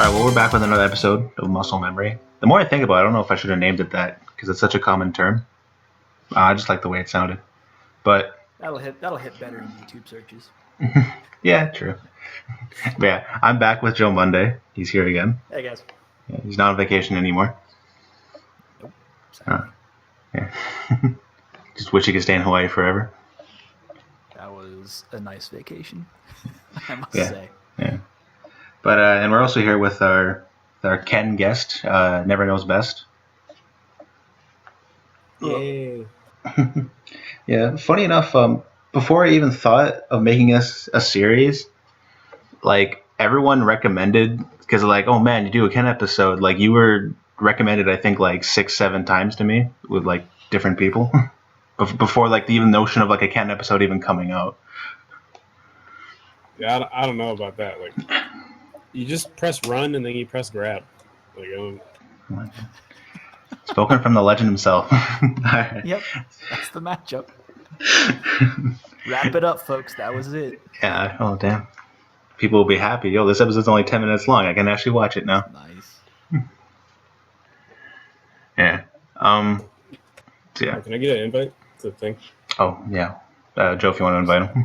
All right, well, we're back with another episode of Muscle Memory. The more I think about it, I don't know if I should have named it that because it's such a common term. I just like the way it sounded. But That'll hit better in YouTube searches. yeah, true. But yeah, I'm back with Joe Monday. He's here again. Hey guys. Yeah, he's not on vacation anymore. Nope. Sadly. Yeah. Just wish he could stay in Hawaii forever. That was a nice vacation, I must Yeah. say. Yeah. But and we're also here with our Ken guest, Never Knows Best. Yay. Yeah, funny enough, before I even thought of making this a series, like everyone recommended because like, oh man, you do a Ken episode, like you were recommended, I think like 6-7 times to me with like different people before like the even notion of like a Ken episode even coming out. Yeah, I don't know about that. Like, you just press run and then you press grab. Like, Spoken from the legend himself. Right. Yep, that's the matchup. Wrap it up, folks. That was it. Yeah. Oh damn. People will be happy. Yo, this episode's only 10 minutes long. I can actually watch it now. Nice. Yeah. Yeah. Can I get an invite to the thing? Oh yeah. Joe, if you want to invite him.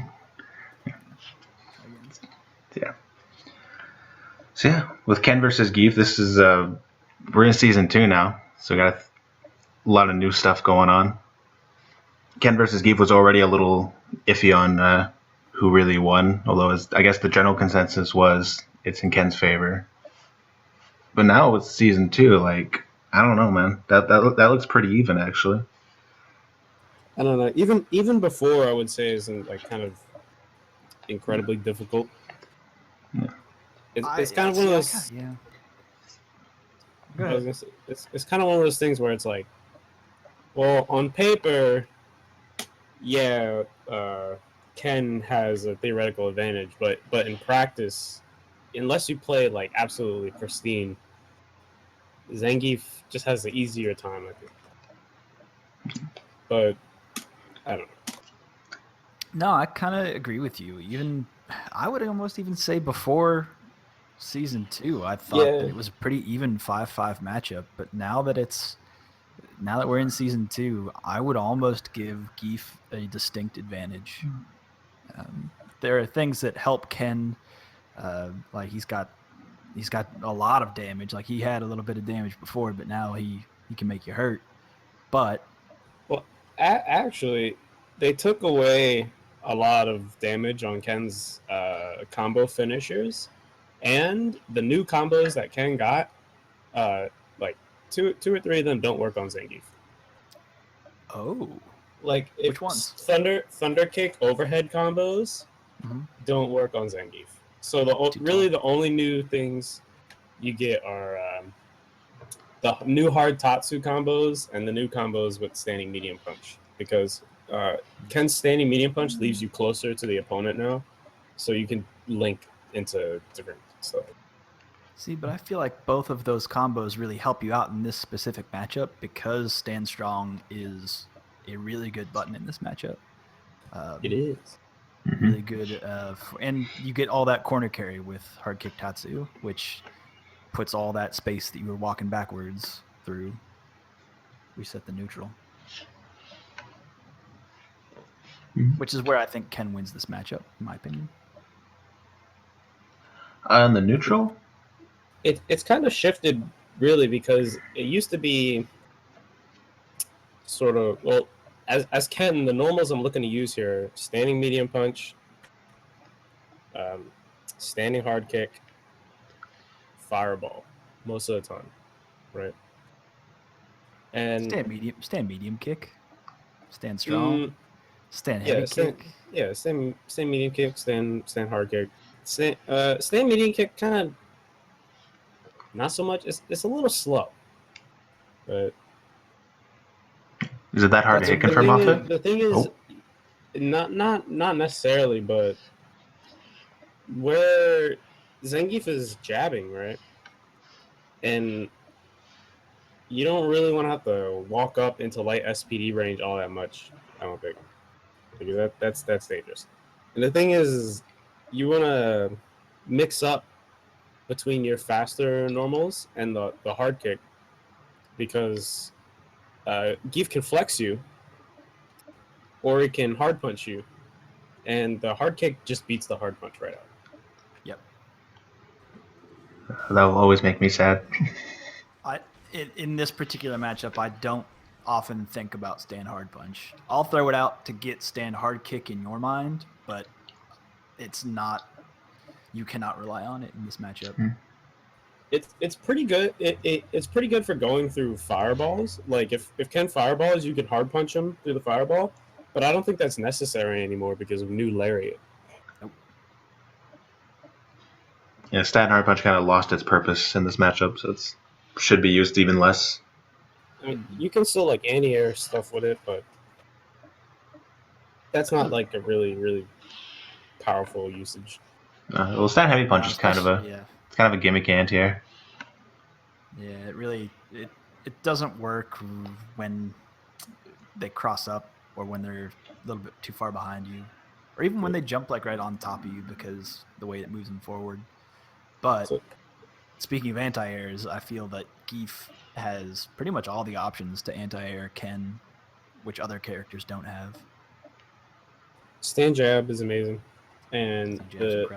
Yeah. So yeah, with Ken versus Geef, this is we're in season 2 now, so we got a lot of new stuff going on. Ken versus Geef was already a little iffy on who really won, although I guess the general consensus was it's in Ken's favor. But now with season 2, like I don't know, man. That looks pretty even actually. I don't know. Even before, I would say isn't like kind of incredibly difficult. Yeah. It's kind of one of those. Yeah. I was gonna say, it's kind of one of those things where it's like, well, on paper, yeah, Ken has a theoretical advantage, but in practice, unless you play like absolutely pristine, Zangief just has the easier time, I think. But I don't know. No, I kind of agree with you. Even I would almost even say before season 2, I thought that it was a pretty even 5-5 matchup. But now that we're in season 2, I would almost give Geef a distinct advantage. There are things that help Ken, like he's got a lot of damage. Like he had a little bit of damage before, but now he can make you hurt. But actually, they took away a lot of damage on Ken's combo finishers, and the new combos that Ken got, like two or three of them don't work on Zangief. Oh, like which ones? Thunder kick overhead combos don't work on Zangief. So the only new things you get are the new hard Tatsu combos and the new combos with standing medium punch, because Ken's standing medium punch leaves you closer to the opponent now, so you can link into different stuff. See, but I feel like both of those combos really help you out in this specific matchup because Stand Strong is a really good button in this matchup. It is. Really good. And you get all that corner carry with Hard Kick Tatsu, which puts all that space that you were walking backwards through. Reset the neutral. Which is where I think Ken wins this matchup, in my opinion. On the neutral? It's kind of shifted, really, because it used to be sort of, well, as Ken, the normals I'm looking to use here, standing medium punch, standing hard kick, fireball, most of the time, right? And stand medium kick, stand strong, stand heavy kick. Stand medium kick, stand hard kick. Stand medium kick kind of not so much. It's a little slow, but is it that hard to hit confirm off it? The thing is, not necessarily, but where Zangief is jabbing, right, and you don't really want to have to walk up into light SPD range all that much. I don't think, because that's dangerous. And the thing is you want to mix up between your faster normals and the hard kick, because Geef can flex you, or he can hard punch you, and the hard kick just beats the hard punch right out. Yep. That will always make me sad. In this particular matchup, I don't often think about stand hard punch. I'll throw it out to get stand hard kick in your mind, but it's not. You cannot rely on it in this matchup. It's pretty good. It's pretty good for going through fireballs. Like if Ken fireballs, you can hard punch him through the fireball, but I don't think that's necessary anymore because of new lariat. Nope. Yeah, stand hard punch kind of lost its purpose in this matchup, so it should be used even less. I mean, you can still like anti-air stuff with it, but that's not like a really powerful usage. Well, stand heavy punch is kind of a gimmicky anti-air. Yeah, it doesn't work when they cross up or when they're a little bit too far behind you, or even when they jump like right on top of you because the way it moves them forward. But speaking of anti-airs, I feel that Geef has pretty much all the options to anti-air Ken, which other characters don't have. Stand jab is amazing, and the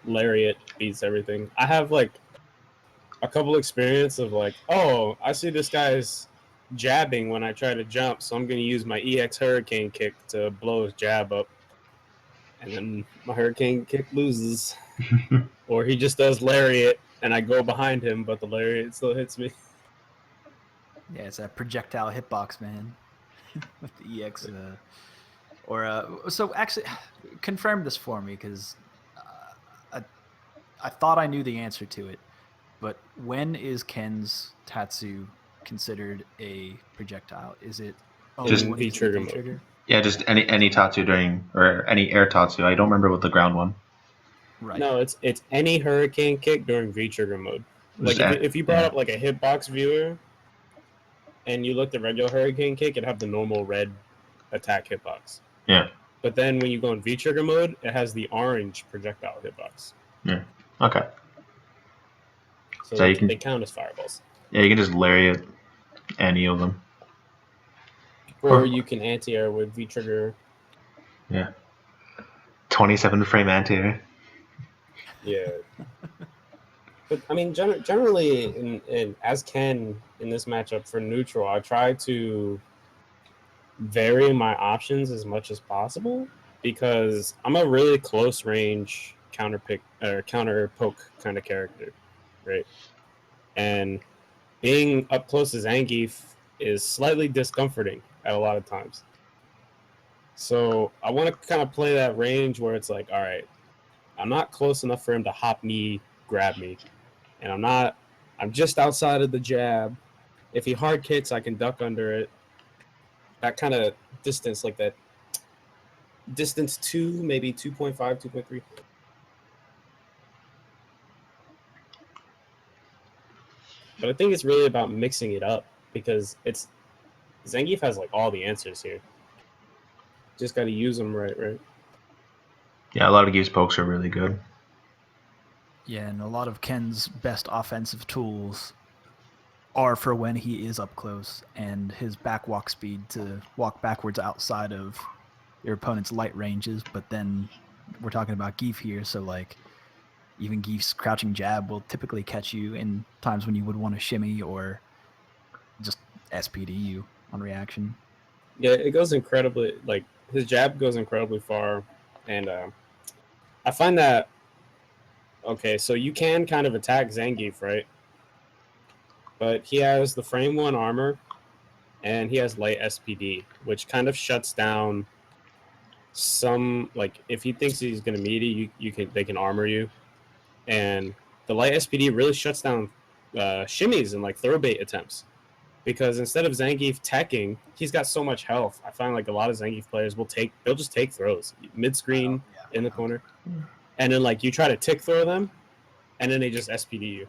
lariat beats everything. I have like a couple experience of like, oh, I see this guy's jabbing when I try to jump, so I'm going to use my EX Hurricane Kick to blow his jab up. And then my Hurricane Kick loses. Or he just does lariat, and I go behind him, but the lariat still hits me. Yeah, it's a projectile hitbox, man. With the EX. So actually, confirm this for me, because I thought I knew the answer to it. But when is Ken's Tatsu considered a projectile? Is it just V-trigger mode? Yeah, just any Tatsu or any air Tatsu. I don't remember what the ground one. Right. No, it's any Hurricane Kick during V-trigger mode. Like if you brought up like a hitbox viewer and you looked at regular Hurricane Kick, it'd have the normal red attack hitbox. Yeah. But then when you go in V-trigger mode, it has the orange projectile hitbox. Yeah. Okay. So they count as fireballs. Yeah, you can just lariat any of them. Or you can anti-air with V-trigger. Yeah. 27 frame anti-air. Yeah. But I mean, generally, in as Ken in this matchup for neutral, I try to vary my options as much as possible because I'm a really close range counter poke kind of character, right? And being up close to Zangief is slightly discomforting at a lot of times. So I want to kind of play that range where it's like, all right, I'm not close enough for him to hop me, grab me, and I'm just outside of the jab. If he hard kicks, I can duck under it. That kind of distance, like that distance 2, maybe 2.5, 2.3. But I think it's really about mixing it up because Zangief has like all the answers here. Just got to use them right? Yeah, a lot of Geef's pokes are really good. Yeah, and a lot of Ken's best offensive tools are for when he is up close, and his back walk speed to walk backwards outside of your opponent's light ranges. But then we're talking about Geef here, so like even Geef's crouching jab will typically catch you in times when you would want to shimmy or just SPD you on reaction. Yeah, it goes incredibly, like his jab goes incredibly far, and I find that okay, so you can kind of attack Zangief, right? But he has the frame 1 armor, and he has light SPD, which kind of shuts down some, like if he thinks he's going to meet you, they can armor you, and the light SPD really shuts down shimmies and like throw bait attempts. Because instead of Zangief teching, he's got so much health. I find like a lot of Zangief players they'll just take throws mid-screen in the corner, and then like you try to tick throw them, and then they just SPD you.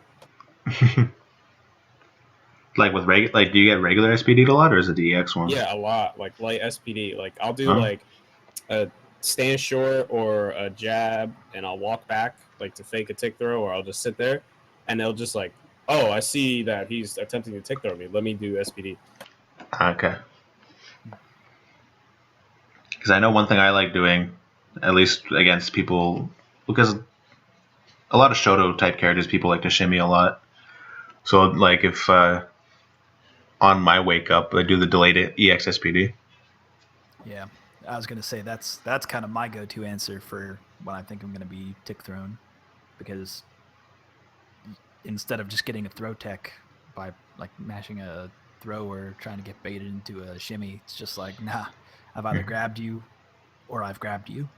Like with do you get regular SPD'd a lot, or is it the EX one? Yeah, a lot. Like light SPD. Like I'll do like a stand short or a jab, and I'll walk back like to fake a tick throw, or I'll just sit there, and they'll just like, oh, I see that he's attempting to tick throw me. Let me do SPD. Okay. Because I know one thing I like doing, at least against people, because a lot of Shoto type characters, people like to shimmy a lot. So like if on my wake up, I do the delayed EX SPD. Yeah, I was gonna say that's kind of my go-to answer for when I think I'm gonna be tick thrown, because instead of just getting a throw tech by like mashing a throw or trying to get baited into a shimmy, it's just like, nah, I've either grabbed you or I've grabbed you.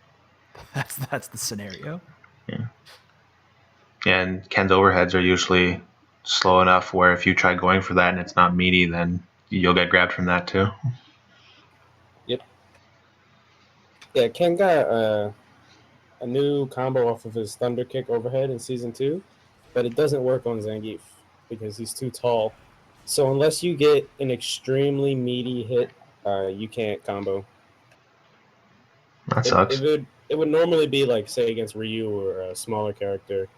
That's the scenario. Yeah. And Ken's overheads are usually slow enough where if you try going for that and it's not meaty, then you'll get grabbed from that too. Yep. Yeah, Ken got a new combo off of his Thunder Kick overhead in Season 2, but it doesn't work on Zangief because he's too tall. So unless you get an extremely meaty hit, you can't combo. That sucks. It would normally be like, say, against Ryu or a smaller character,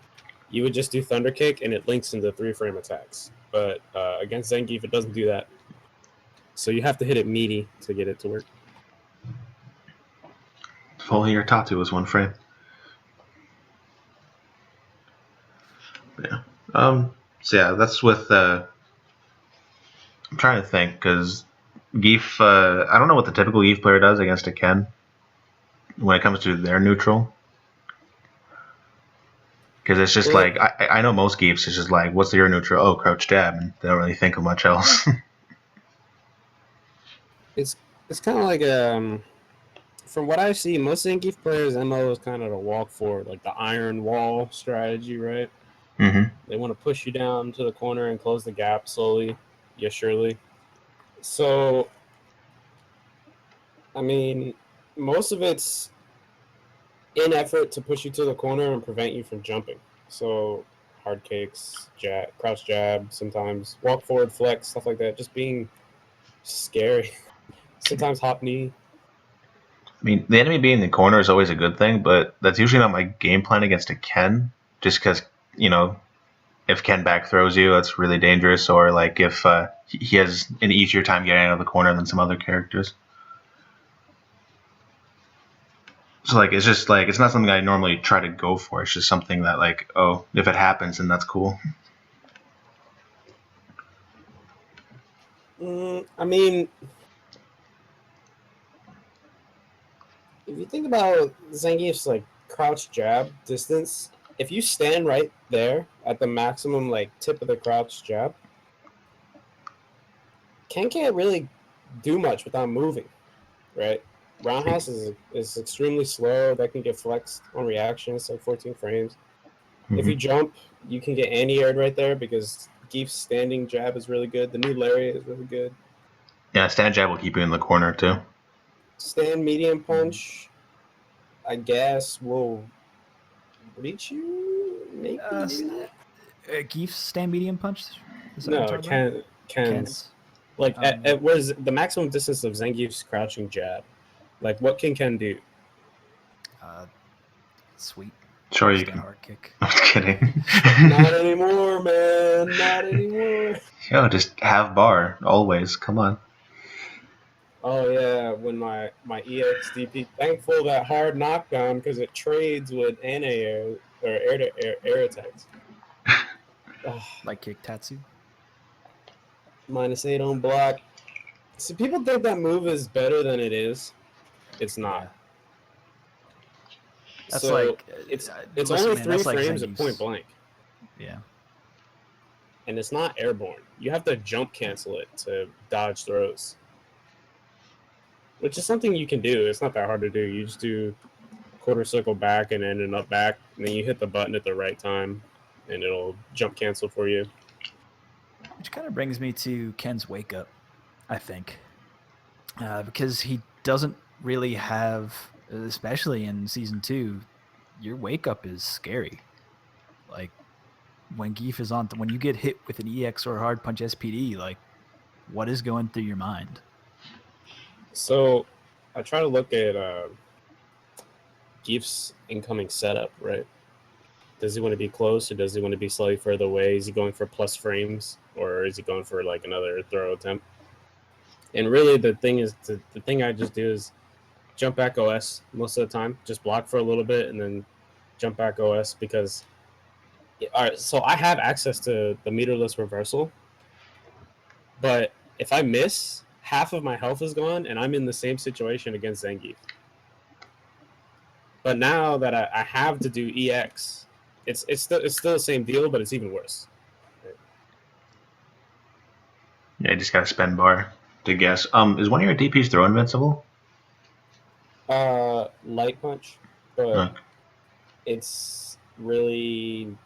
you would just do Thunder Kick and it links into 3-frame attacks. But against Zangief, it doesn't do that. So you have to hit it meaty to get it to work. If only your Tatsu was 1 frame. Yeah. So yeah, that's with. I'm trying to think because Geef. I don't know what the typical Geef player does against a Ken when it comes to their neutral. Because it's just like I know most Geefs. It's just like, what's your neutral? Oh, crouch jab, and they don't really think of much else. It's kind of like from what I see, most Zangief players' MO is kind of to walk forward, like the iron wall strategy, right? Mm-hmm. They want to push you down to the corner and close the gap slowly, yet surely. So, I mean, most of it's in effort to push you to the corner and prevent you from jumping. So, hard kicks, crouch jab, sometimes walk forward, flex, stuff like that. Just being scary. Sometimes hop knee. I mean, the enemy being in the corner is always a good thing, but that's usually not my game plan against a Ken. Just because, if Ken back throws you, that's really dangerous. Or like if he has an easier time getting out of the corner than some other characters. So like it's just like it's not something I normally try to go for. It's just something that like, oh, if it happens, then that's cool. I mean, if you think about Zangief's like crouch jab distance, if you stand right there at the maximum like tip of the crouch jab, Ken can't really do much without moving, right? Roundhouse is extremely slow. That can get flexed on reactions, like 14 frames. Mm-hmm. If you jump, you can get anti-aired right there because Geef's standing jab is really good. The new lariat is really good. Yeah, stand jab will keep you in the corner too. Stand medium punch, I guess, will reach you. Maybe not. Geef's stand medium punch. Is that No, what you're talking about? Ken's. Like, what is the maximum distance of Zangief's crouching jab? Like, what can Ken do? Sweet. Sure, you stand can. hard kick. I'm kidding. Not anymore, man. Not anymore. Yo, just have bar always. Come on. Oh yeah, when my EXDP, thankful that hard knockdown because it trades with anti-air or air attacks. Like kick Tatsu. -8 on block. See, people think that move is better than it is. It's not. Yeah. That's so like it's listen, only man, 3 that's like frames at Zangief's. point blank. Yeah. And it's not airborne. You have to jump cancel it to dodge throws, which is something you can do. It's not that hard to do. You just do quarter circle back and then an up back, and then you hit the button at the right time, and it'll jump cancel for you. Which kind of brings me to Ken's wake up, I think, because he doesn't really have, especially in Season 2, your wake up is scary. Like, when Geef is on, when you get hit with an EX or hard punch SPD, like, what is going through your mind? So I try to look at Geef's incoming setup, right? Does he want to be close, or does he want to be slightly further away? Is he going for plus frames, or is he going for like another throw attempt? And really, the thing I just do is jump back OS most of the time. Just block for a little bit and then jump back OS because. All right, so I have access to the meterless reversal, but if I miss, half of my health is gone, and I'm in the same situation against Zangief. But now that I have to do EX, it's still the same deal, but it's even worse. Yeah, you just gotta spend bar to guess. Is one of your DPs throw invincible? Light punch, but Okay. it's really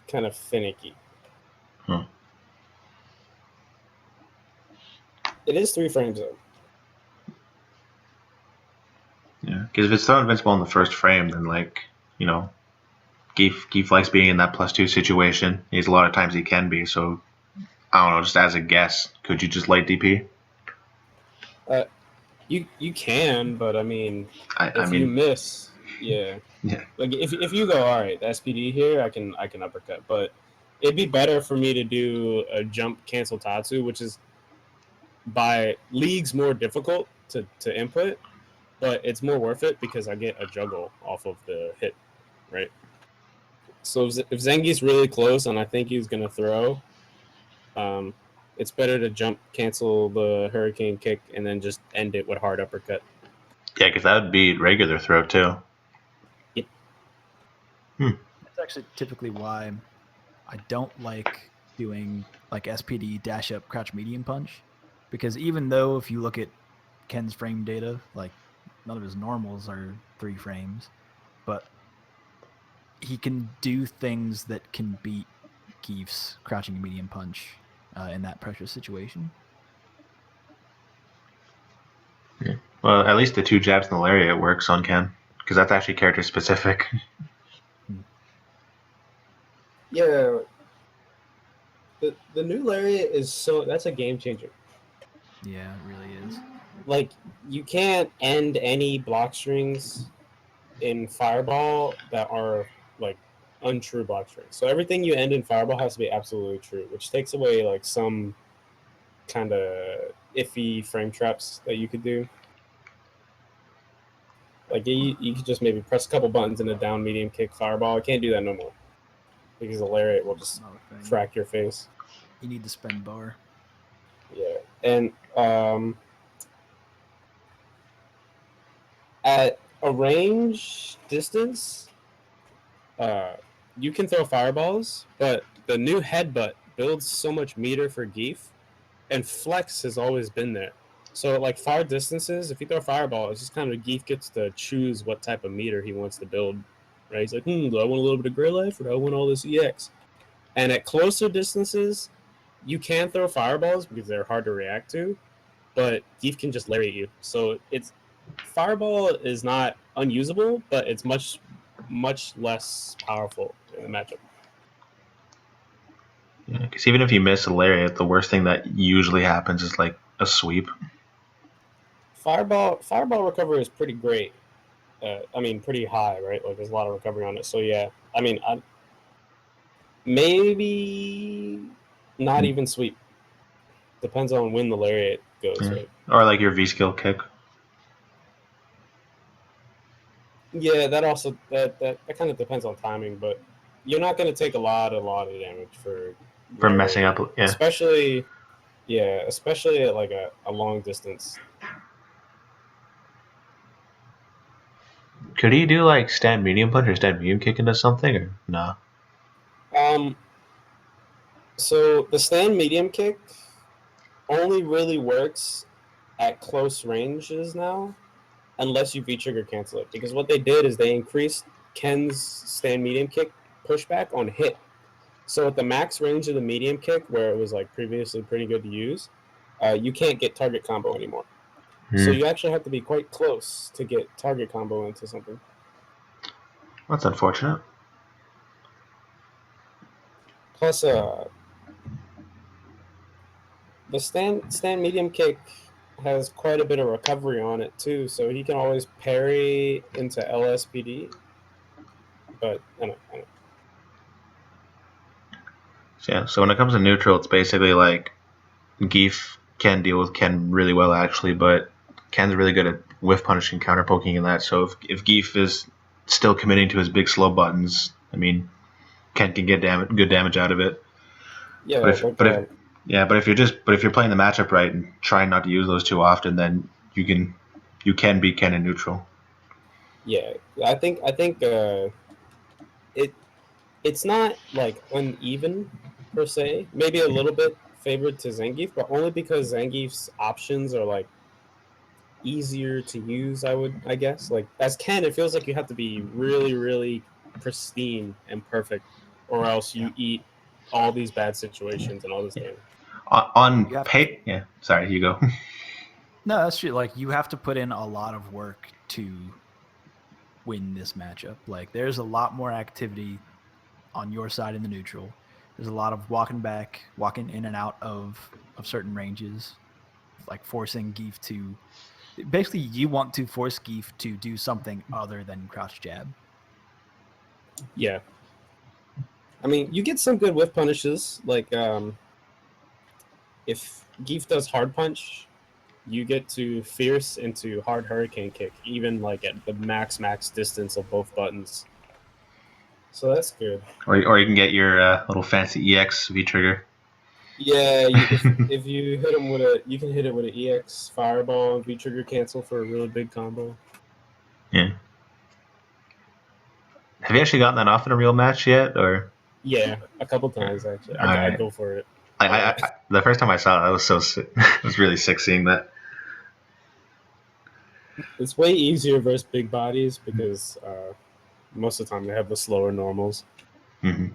kind of finicky. Hmm. It is 3 frames though. Yeah, because if it's throw invincible in the first frame, then like Geef likes being in that +2 situation. He's a lot of times he can be. So I don't know. Just as a guess, could you just light DP? You can, but I mean, I if you mean, miss, yeah. Like if you go, all right, the SPD here, I can uppercut, but it'd be better for me to do a jump cancel Tatsu, which is by leagues more difficult to input, but it's more worth it because I get a juggle off of the hit, right? So if Zangief's really close and I think he's gonna throw, it's better to jump cancel the hurricane kick and then just end it with hard uppercut. yeah, because that would be regular throw too. Yep. That's actually typically why I don't like doing like SPD dash up crouch medium punch, because even though if you look at Ken's frame data, like none of his normals are 3 frames, but he can do things that can beat Geef's crouching medium punch in that pressure situation. Yeah. Well, at least the 2 jabs in the lariat works on Ken, because that's actually character specific. Yeah, the new lariat is that's a game changer. Yeah, it really is. Like you can't end any block strings in Fireball that are like untrue block strings. So everything you end in Fireball has to be absolutely true, which takes away like some kind of iffy frame traps that you could do. Like you could just maybe press a couple buttons in a down medium kick Fireball. I can't do that no more because the lariat will just crack your face. You need to spend bar. Yeah, and at a range distance, you can throw fireballs, but the new headbutt builds so much meter for Geef, and flex has always been there. So like far distances, if you throw fireball, it's just kind of Geef gets to choose what type of meter he wants to build. Right? He's like, do I want a little bit of gray life or do I want all this EX? And at closer distances, you can throw fireballs because they're hard to react to, but Geef can just lariat you. So it's fireball is not unusable, but it's much less powerful in the matchup. Yeah, because even if you miss a lariat, the worst thing that usually happens is like a sweep. Fireball recovery is pretty great. I mean, pretty high, right? Like there's a lot of recovery on it. So yeah, I mean, maybe not even sweep. Depends on when the lariat goes, right? Or like your V skill kick. Yeah, that also that kind of depends on timing, but you're not going to take a lot of damage for messing up. Yeah, especially at like a long distance. Could he do like stand medium punch or stand medium kick into something or no? So the stand medium kick only really works at close ranges now, unless you V-trigger cancel it. Because what they did is they increased Ken's stand medium kick pushback on hit. So at the max range of the medium kick, where it was like previously pretty good to use, you can't get target combo anymore. So you actually have to be quite close to get target combo into something. That's unfortunate. Plus, the stand medium kick has quite a bit of recovery on it too, so he can always parry into LSPD. But I don't know. So when it comes to neutral, it's basically like Geef can deal with Ken really well actually, but Ken's really good at whiff punishing, counter poking, and that. So if Geef is still committing to his big slow buttons, I mean, Ken can get good damage out of it. Yeah, But if you're playing the matchup right and trying not to use those too often, then you can beat Ken in neutral. Yeah, I think it's not like uneven per se. Maybe a little bit favored to Zangief, but only because Zangief's options are like easier to use. I guess, like as Ken, it feels like you have to be really, really pristine and perfect, or else you eat all these bad situations and all this damage. On pay, yeah. Sorry, you go. No, that's true. Like you have to put in a lot of work to win this matchup. Like there's a lot more activity on your side in the neutral. There's a lot of walking back, walking in and out of certain ranges, like forcing Geef to. Basically, you want to force Geef to do something other than crouch jab. Yeah, I mean, you get some good whiff punishes. Like if Geef does hard punch, you get to fierce into hard hurricane kick, even like at the max distance of both buttons. So that's good. Or you can get your little fancy EX V trigger. Yeah, if you hit him with you can hit it with an EX fireball and V trigger cancel for a really big combo. Yeah. Have you actually gotten that off in a real match yet, or? Yeah, a couple times actually. I go for it. The first time I saw it, I was so sick. It was really sick seeing that. It's way easier versus big bodies because most of the time they have the slower normals. Mm-hmm.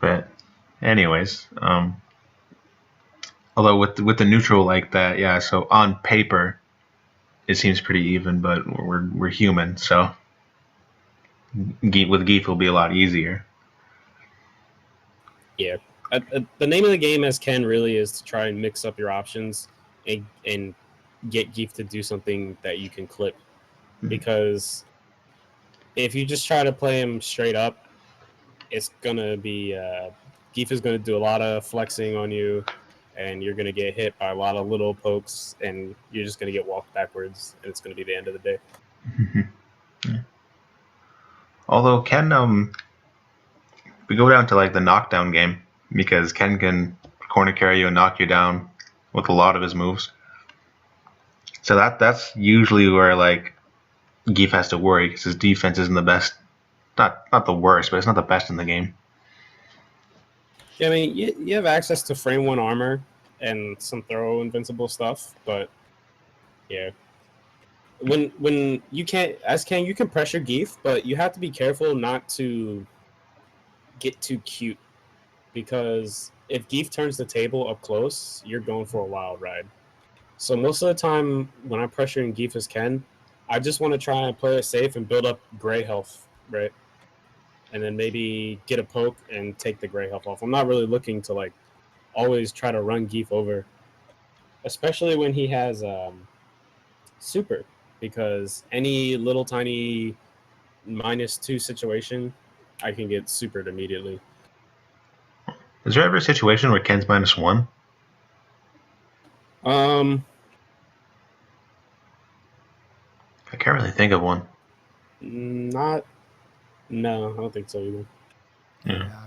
But, anyways, although with the neutral like that, yeah. So on paper, it seems pretty even, but we're human, so with Geef will be a lot easier. Yeah, the name of the game as Ken really is to try and mix up your options and get Geef to do something that you can clip. Because if you just try to play him straight up, it's gonna be Geef is gonna do a lot of flexing on you, and you're gonna get hit by a lot of little pokes, and you're just gonna get walked backwards, and it's gonna be the end of the day. Yeah. Although Ken, we go down to like the knockdown game because Ken can corner carry you and knock you down with a lot of his moves. So that's usually where like Geef has to worry because his defense isn't the best. Not the worst, but it's not the best in the game. Yeah, I mean, you have access to frame one armor and some throw invincible stuff, but yeah, when you can't as Ken, you can pressure Geef, but you have to be careful not to get too cute because if Geef turns the table up close, you're going for a wild ride. So most of the time when I'm pressuring Geef as Ken, I just want to try and play it safe and build up gray health, right? And then maybe get a poke and take the gray health off. I'm not really looking to like always try to run Geef over, especially when he has super, because any little tiny -2 situation, I can get supered immediately. Is there ever a situation where Ken's -1? Um, I can't really think of one. not. No, I don't think so either. Yeah,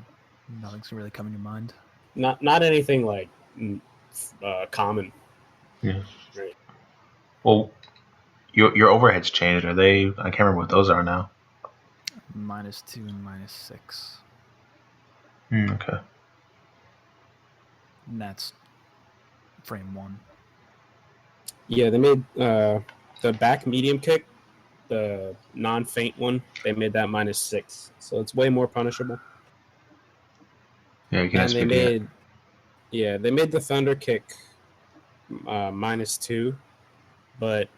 nothing's really coming to mind. Not anything like common. Yeah. Right. Well, your overheads changed. Are they? I can't remember what those are now. -2 and -6. Okay. And that's frame one. Yeah, they made the back medium kick, the non-feint one. They made that -6, so it's way more punishable. Yeah, you can And they SPD made, yeah, they made the thunder kick -2, but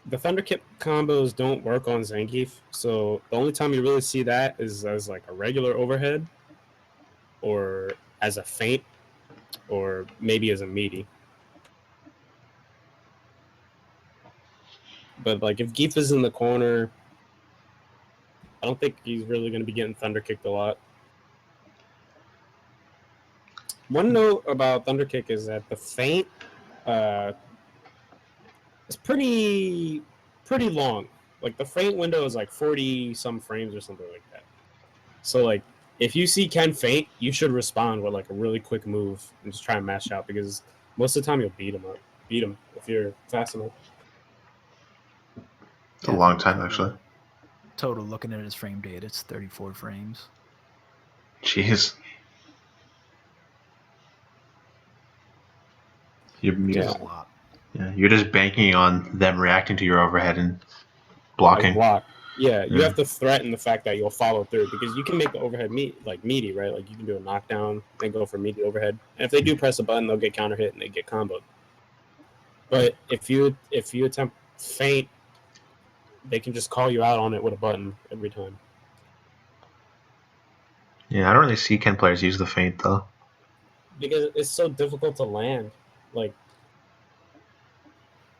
the thunder kick combos don't work on Zangief. So the only time you really see that is as like a regular overhead, or as a feint, or maybe as a meaty. But like if Geef is in the corner, I don't think he's really going to be getting thunder kicked a lot. One note about thunder kick is that the feint is pretty long. Like the feint window is like 40 some frames or something like that. So like if you see Ken feint, you should respond with like a really quick move and just try and mash out, because most of the time you'll beat him if you're fast enough. It's a long time, actually. Total, looking at his frame data, it's 34 frames. Jeez. That's a lot. Yeah, you're just banking on them reacting to your overhead and blocking. Yeah, you have to threaten the fact that you'll follow through, because you can make the overhead meaty, right? Like you can do a knockdown and go for meaty overhead. And if they do press a button, they'll get counter hit and they get comboed. But if you attempt feint, they can just call you out on it with a button every time. Yeah, I don't really see Ken players use the feint though, because it's so difficult to land. Like,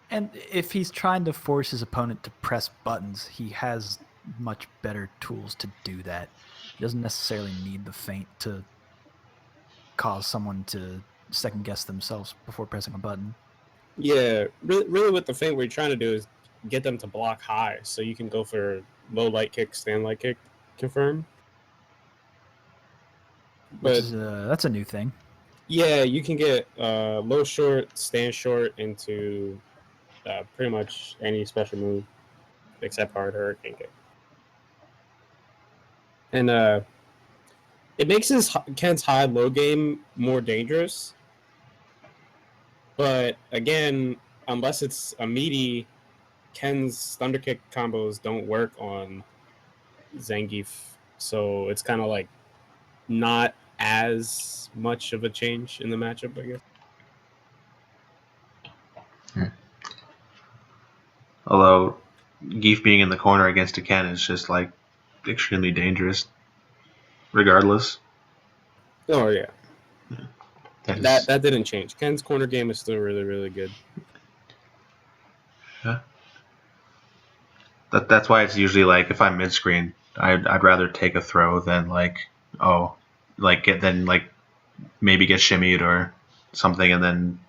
and if he's trying to force his opponent to press buttons, he has much better tools to do that. He doesn't necessarily need the feint to cause someone to second guess themselves before pressing a button. Yeah, really what the feint we're trying to do is get them to block high, so you can go for low light kick, stand light kick, confirm. But that's a new thing. Yeah, you can get low short, stand short into pretty much any special move except hard hurricane kick. And it makes Ken's high low game more dangerous. But again, unless it's a meaty, Ken's thunder kick combos don't work on Zangief, so it's kind of like not as much of a change in the matchup, I guess. Although Geef being in the corner against a Ken is just like extremely dangerous, regardless. Oh yeah, that didn't change. Ken's corner game is still really, really good. Yeah. That's why it's usually like if I'm mid screen, I'd rather take a throw than maybe get shimmied or something, and then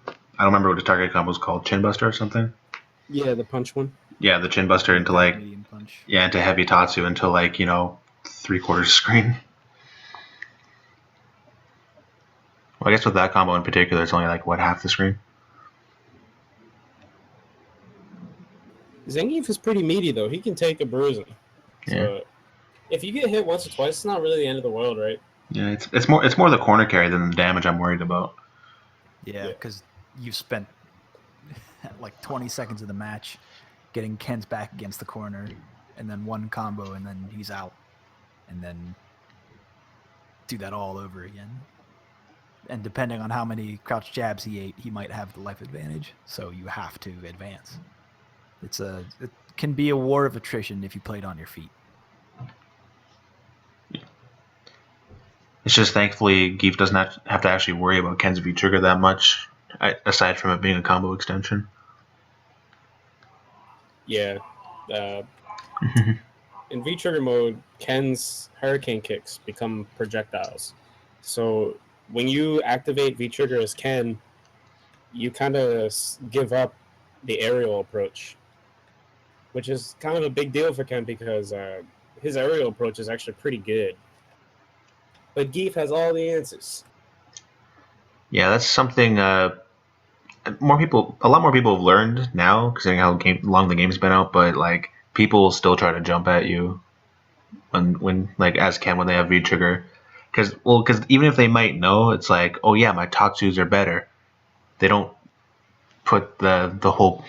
I don't remember what the target combo was called, chin buster or something. Yeah, the punch one. Yeah, the chin buster into medium punch. Yeah, into heavy tatsu into 3/4 screen. Well, I guess with that combo in particular, it's only half the screen. Zangief is pretty meaty though. He can take a bruising. So if you get hit once or twice, it's not really the end of the world, right? Yeah, it's more the corner carry than the damage I'm worried about. Yeah, because you spent 20 seconds of the match getting Ken's back against the corner, and then one combo, and then he's out, and then do that all over again. And depending on how many crouch jabs he ate, he might have the life advantage. So you have to advance. It can be a war of attrition if you play it on your feet. It's just thankfully Geef does not have to actually worry about Ken's V trigger that much, aside from it being a combo extension. Yeah. In V trigger mode, Ken's hurricane kicks become projectiles. So when you activate V trigger as Ken, you kind of give up the aerial approach, which is kind of a big deal for Ken because his aerial approach is actually pretty good. But Geef has all the answers. Yeah, that's something a lot more people have learned now, considering how long the game's been out. But people still try to jump at you when as Ken when they have V trigger, because even if they might know, it's oh yeah, my Tatsus are better. They don't put the whole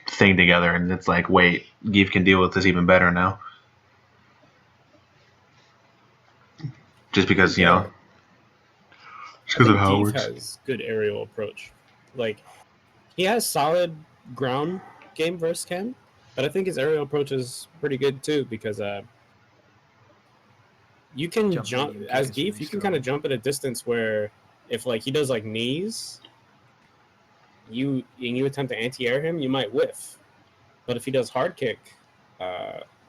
thing together, and it's wait, Geef can deal with this even better now. Just because, just because of how it works. Geef has good aerial approach. He has solid ground game versus Ken, but I think his aerial approach is pretty good too because you can jump as Geef. You can kind of jump at a distance where if he does knees, you attempt to anti-air him, you might whiff. But if he does hard kick,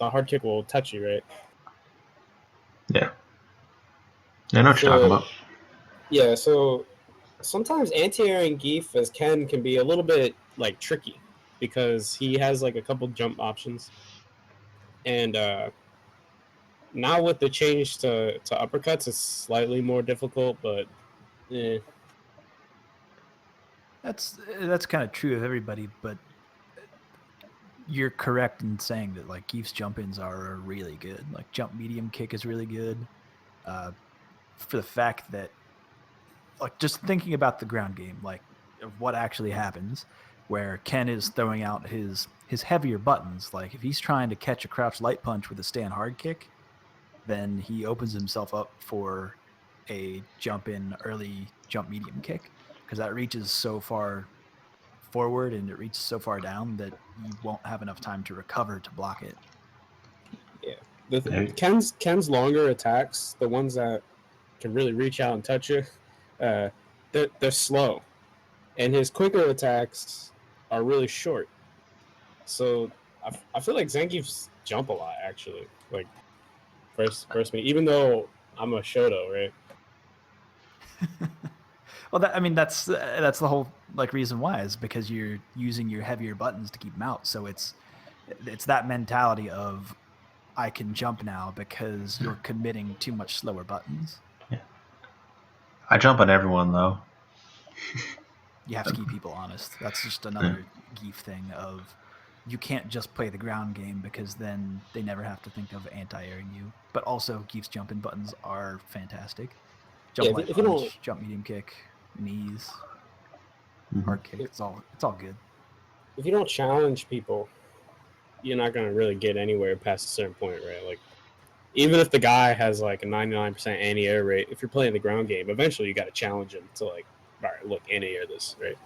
the hard kick will touch you, right? Yeah. I know what you're talking about. Yeah, so sometimes anti-airing Geef as Ken can be a little bit like tricky because he has like a couple jump options, and now with the change to uppercuts, it's slightly more difficult, but That's kind of true of everybody, but you're correct in saying that like Geef's jump-ins are really good. Like jump medium kick is really good. For the fact that like just thinking about the ground game, like of what actually happens, where Ken is throwing out his heavier buttons. Like if he's trying to catch a crouch light punch with a stand hard kick, then he opens himself up for a jump in early jump medium kick because that reaches so far forward and it reaches so far down that you won't have enough time to recover to block it. Yeah, Ken's longer attacks, the ones that can really reach out and touch you, they're slow, and his quicker attacks are really short. So I feel like Zangief's jump a lot actually. Like first me, even though I'm a Shoto, right? Well, that's the whole like reason why is because you're using your heavier buttons to keep them out. So it's that mentality of I can jump now because you're committing too much slower buttons. Yeah. I jump on everyone though. You have to keep people honest. That's just another Geef thing of you can't just play the ground game because then they never have to think of anti-airing you. But also Geef's jumping buttons are fantastic. Jump light punch, jump medium kick, knees, hard kick. It's all good. If you don't challenge people, you're not gonna really get anywhere past a certain point, right? Like even if the guy has like a 99% anti-air rate, if you're playing the ground game, eventually you got to challenge him to like, all right, look, anti-air this, right?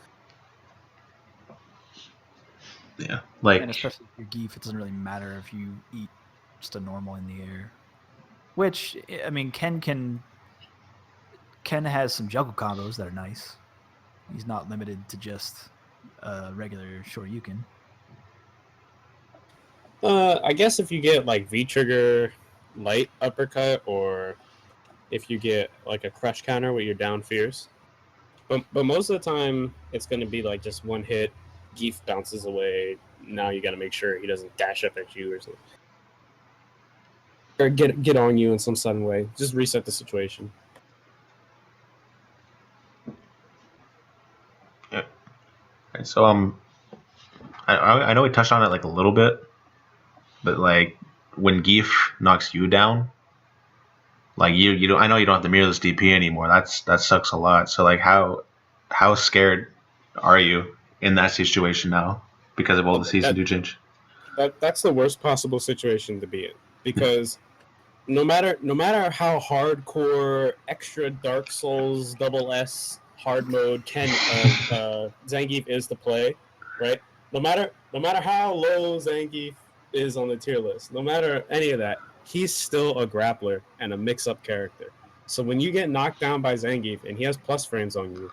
Yeah, like, and especially if you're Geef, it doesn't really matter if you eat just a normal in the air. Which I mean, Ken has some juggle combos that are nice. He's not limited to just regular Shoryuken. I guess if you get like V trigger light uppercut, or if you get like a crush counter with your down fierce, but most of the time it's going to be like just one hit, Geef bounces away. Now you got to make sure he doesn't dash up at you or something, or get on you in some sudden way. Just reset the situation. yeah. So I know we touched on it like a little bit, but like when Geef knocks you down, like you don't. I know you don't have the mirrorless DP anymore. That sucks a lot. So like how scared are you in that situation now because of all the season 2 change? That's the worst possible situation to be in, because no matter how hardcore extra Dark Souls double S hard mode Zangief is to play, right? No matter how low Zangief is on the tier list, no matter any of that, he's still a grappler and a mix-up character. So when you get knocked down by Zangief and he has plus frames on you,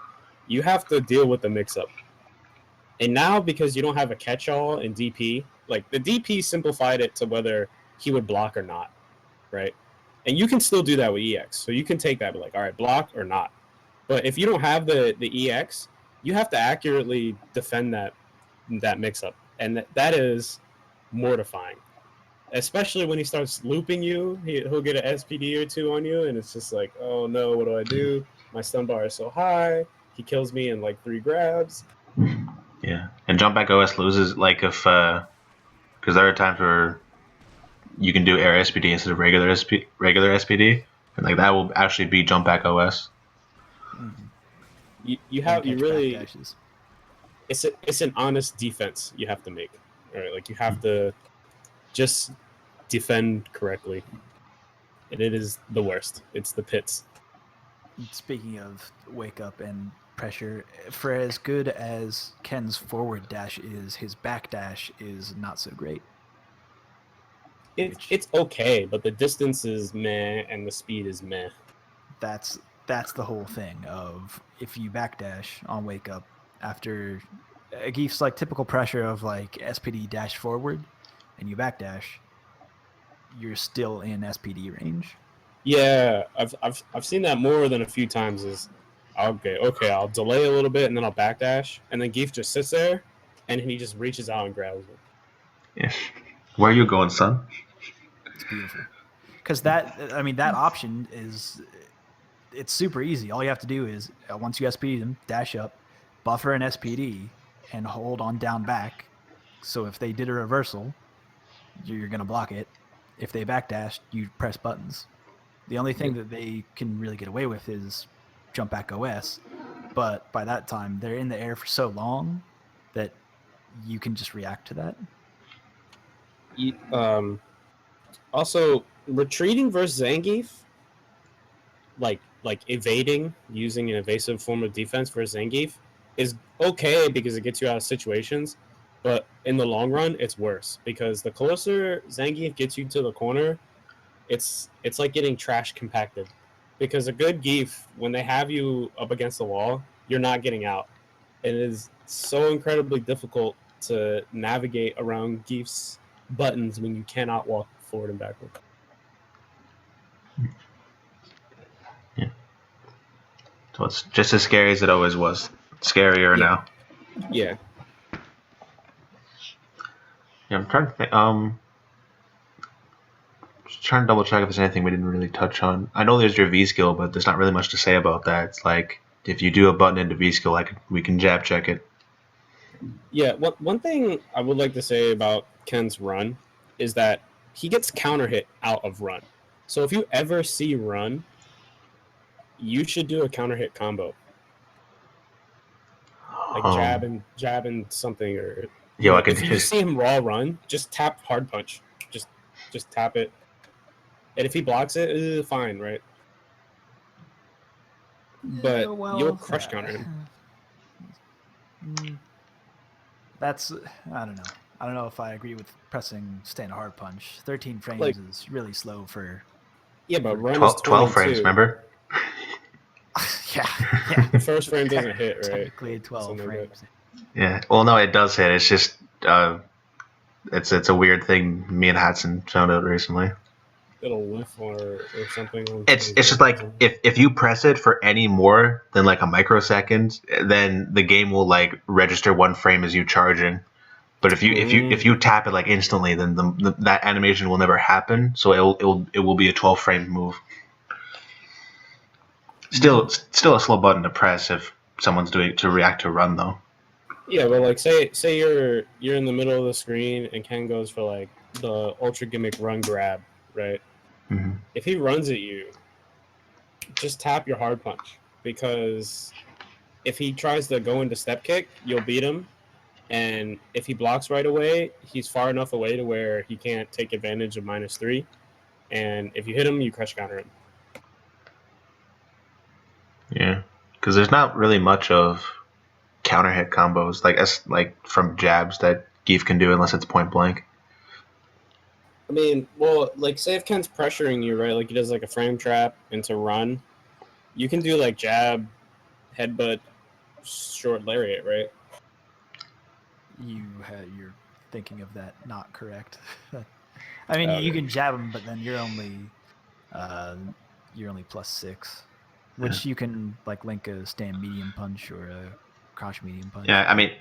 you have to deal with the mix-up. And now, because you don't have a catch-all in DP, like the DP simplified it to whether he would block or not, right? And you can still do that with EX. So you can take that, be like, all right, block or not. But if you don't have the EX, you have to accurately defend that mix-up. And that is mortifying. Especially when he starts looping you, he'll get an SPD or two on you, and it's just like, oh no, what do I do? My stun bar is so high. He kills me in like 3 grabs. Yeah, and jump back OS loses like if because there are times where you can do air SPD instead of regular SPD, and like that will actually be jump back OS. Mm-hmm. You really it's an honest defense you have to make. All right, like you have to just defend correctly, and it is the worst. It's the pits. Speaking of wake up and pressure, for as good as Ken's forward dash is, his back dash is not so great. It's okay, but the distance is meh and the speed is meh. That's the whole thing of if you backdash on wake up after Geef's like typical pressure of like SPD dash forward and you backdash, you're still in SPD range. Yeah, I've seen that more than a few times. Is okay, I'll delay a little bit and then I'll backdash, and then Geef just sits there, and he just reaches out and grabs it. Yeah. Where are you going, son? It's beautiful. Because that option it's super easy. All you have to do is once you SPD them, dash up, buffer an SPD, and hold on down back. So if they did a reversal, you're gonna block it. If they backdash, you press buttons. The only thing that they can really get away with is jump back OS, but by that time they're in the air for so long that you can just react to that. Also, retreating versus Zangief, like evading using an evasive form of defense versus Zangief, is okay because it gets you out of situations, but in the long run, it's worse because the closer Zangief gets you to the corner, it's like getting trash compacted. Because a good Geef, when they have you up against the wall, you're not getting out. It is so incredibly difficult to navigate around Geef's buttons when you cannot walk forward and backward. Yeah. So it's just as scary as it always was. Scarier now. Yeah. Yeah, I'm trying to think. Just trying to double check if there's anything we didn't really touch on. I know there's your V skill, but there's not really much to say about that. It's like if you do a button into V skill, we can jab check it. Yeah, one thing I would like to say about Ken's run is that he gets counter hit out of run. So if you ever see run, you should do a counter hit combo. Like jab and something, or if you just see him raw run, just tap hard punch. Just tap it. And if he blocks it, fine, right? But you'll crush counter him. That's I don't know. I don't know if I agree with pressing stand hard punch. 13 frames is really slow for. Yeah, but run 12, is 12 frames. Remember? yeah. The first frame doesn't hit, right? Technically 12 frames. Yeah. Well, no, it does hit. It's just it's a weird thing me and Hatson found out recently. It'll whiff or something. It's just like if you press it for any more than like a microsecond, then the game will like register one frame as you charging. But if you tap it like instantly, then that animation will never happen. So it will be a 12 frame move. Still a slow button to press if someone's doing to react to run though. Yeah, but like say you're in the middle of the screen and Ken goes for like the ultra gimmick run grab, right? Mm-hmm. If he runs at you, just tap your hard punch, because if he tries to go into step kick, you'll beat him. And if he blocks right away, he's far enough away to where he can't take advantage of -3. And if you hit him, you crush counter him. Yeah, because there's not really much of counter hit combos like from jabs that Geef can do unless it's point blank. I mean, well, like say if Ken's pressuring you, right? Like he does like a frame trap into run, you can do like jab, headbutt, short lariat, right? You're thinking of that not correct. I mean, you can jab him, but then you're only +6, which you can like link a stand medium punch or a crouch medium punch. Yeah, I mean,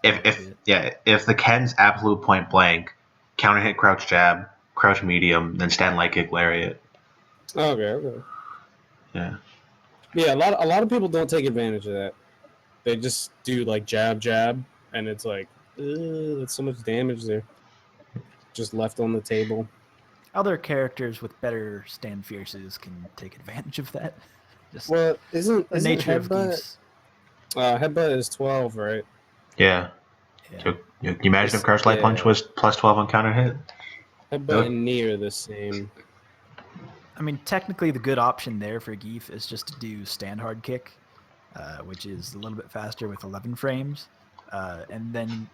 if the Ken's absolute point blank, counter hit crouch jab, crouch medium, then stand light kick lariat. Okay. Yeah. Yeah, a lot of people don't take advantage of that. They just do like jab, and it's like, that's so much damage there. Just left on the table. Other characters with better stand fierces can take advantage of that. Isn't nature of Geefs? Headbutt is 12, right? Yeah. Can you imagine if crouch light punch was +12 on counter hit? Headbutt and knee are the same. I mean, technically, the good option there for Geef is just to do stand hard kick, which is a little bit faster with 11 frames, and then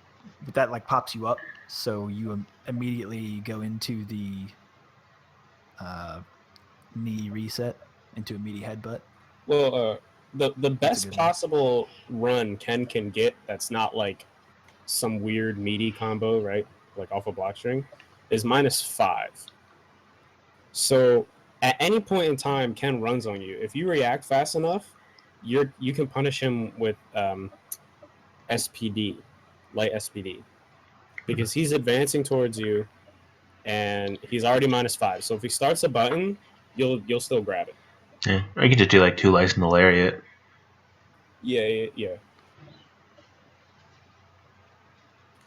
that like pops you up, so you immediately go into the knee reset into a meaty headbutt. Well, the best possible run Ken can get that's not like some weird meaty combo, right? Like off a block string, is -5. So at any point in time, Ken runs on you. If you react fast enough, you can punish him with SPD, light SPD, because he's advancing towards you, and he's already -5. So if he starts a button, you'll still grab it. Yeah, or you could just do like 2 lights in the lariat. Yeah.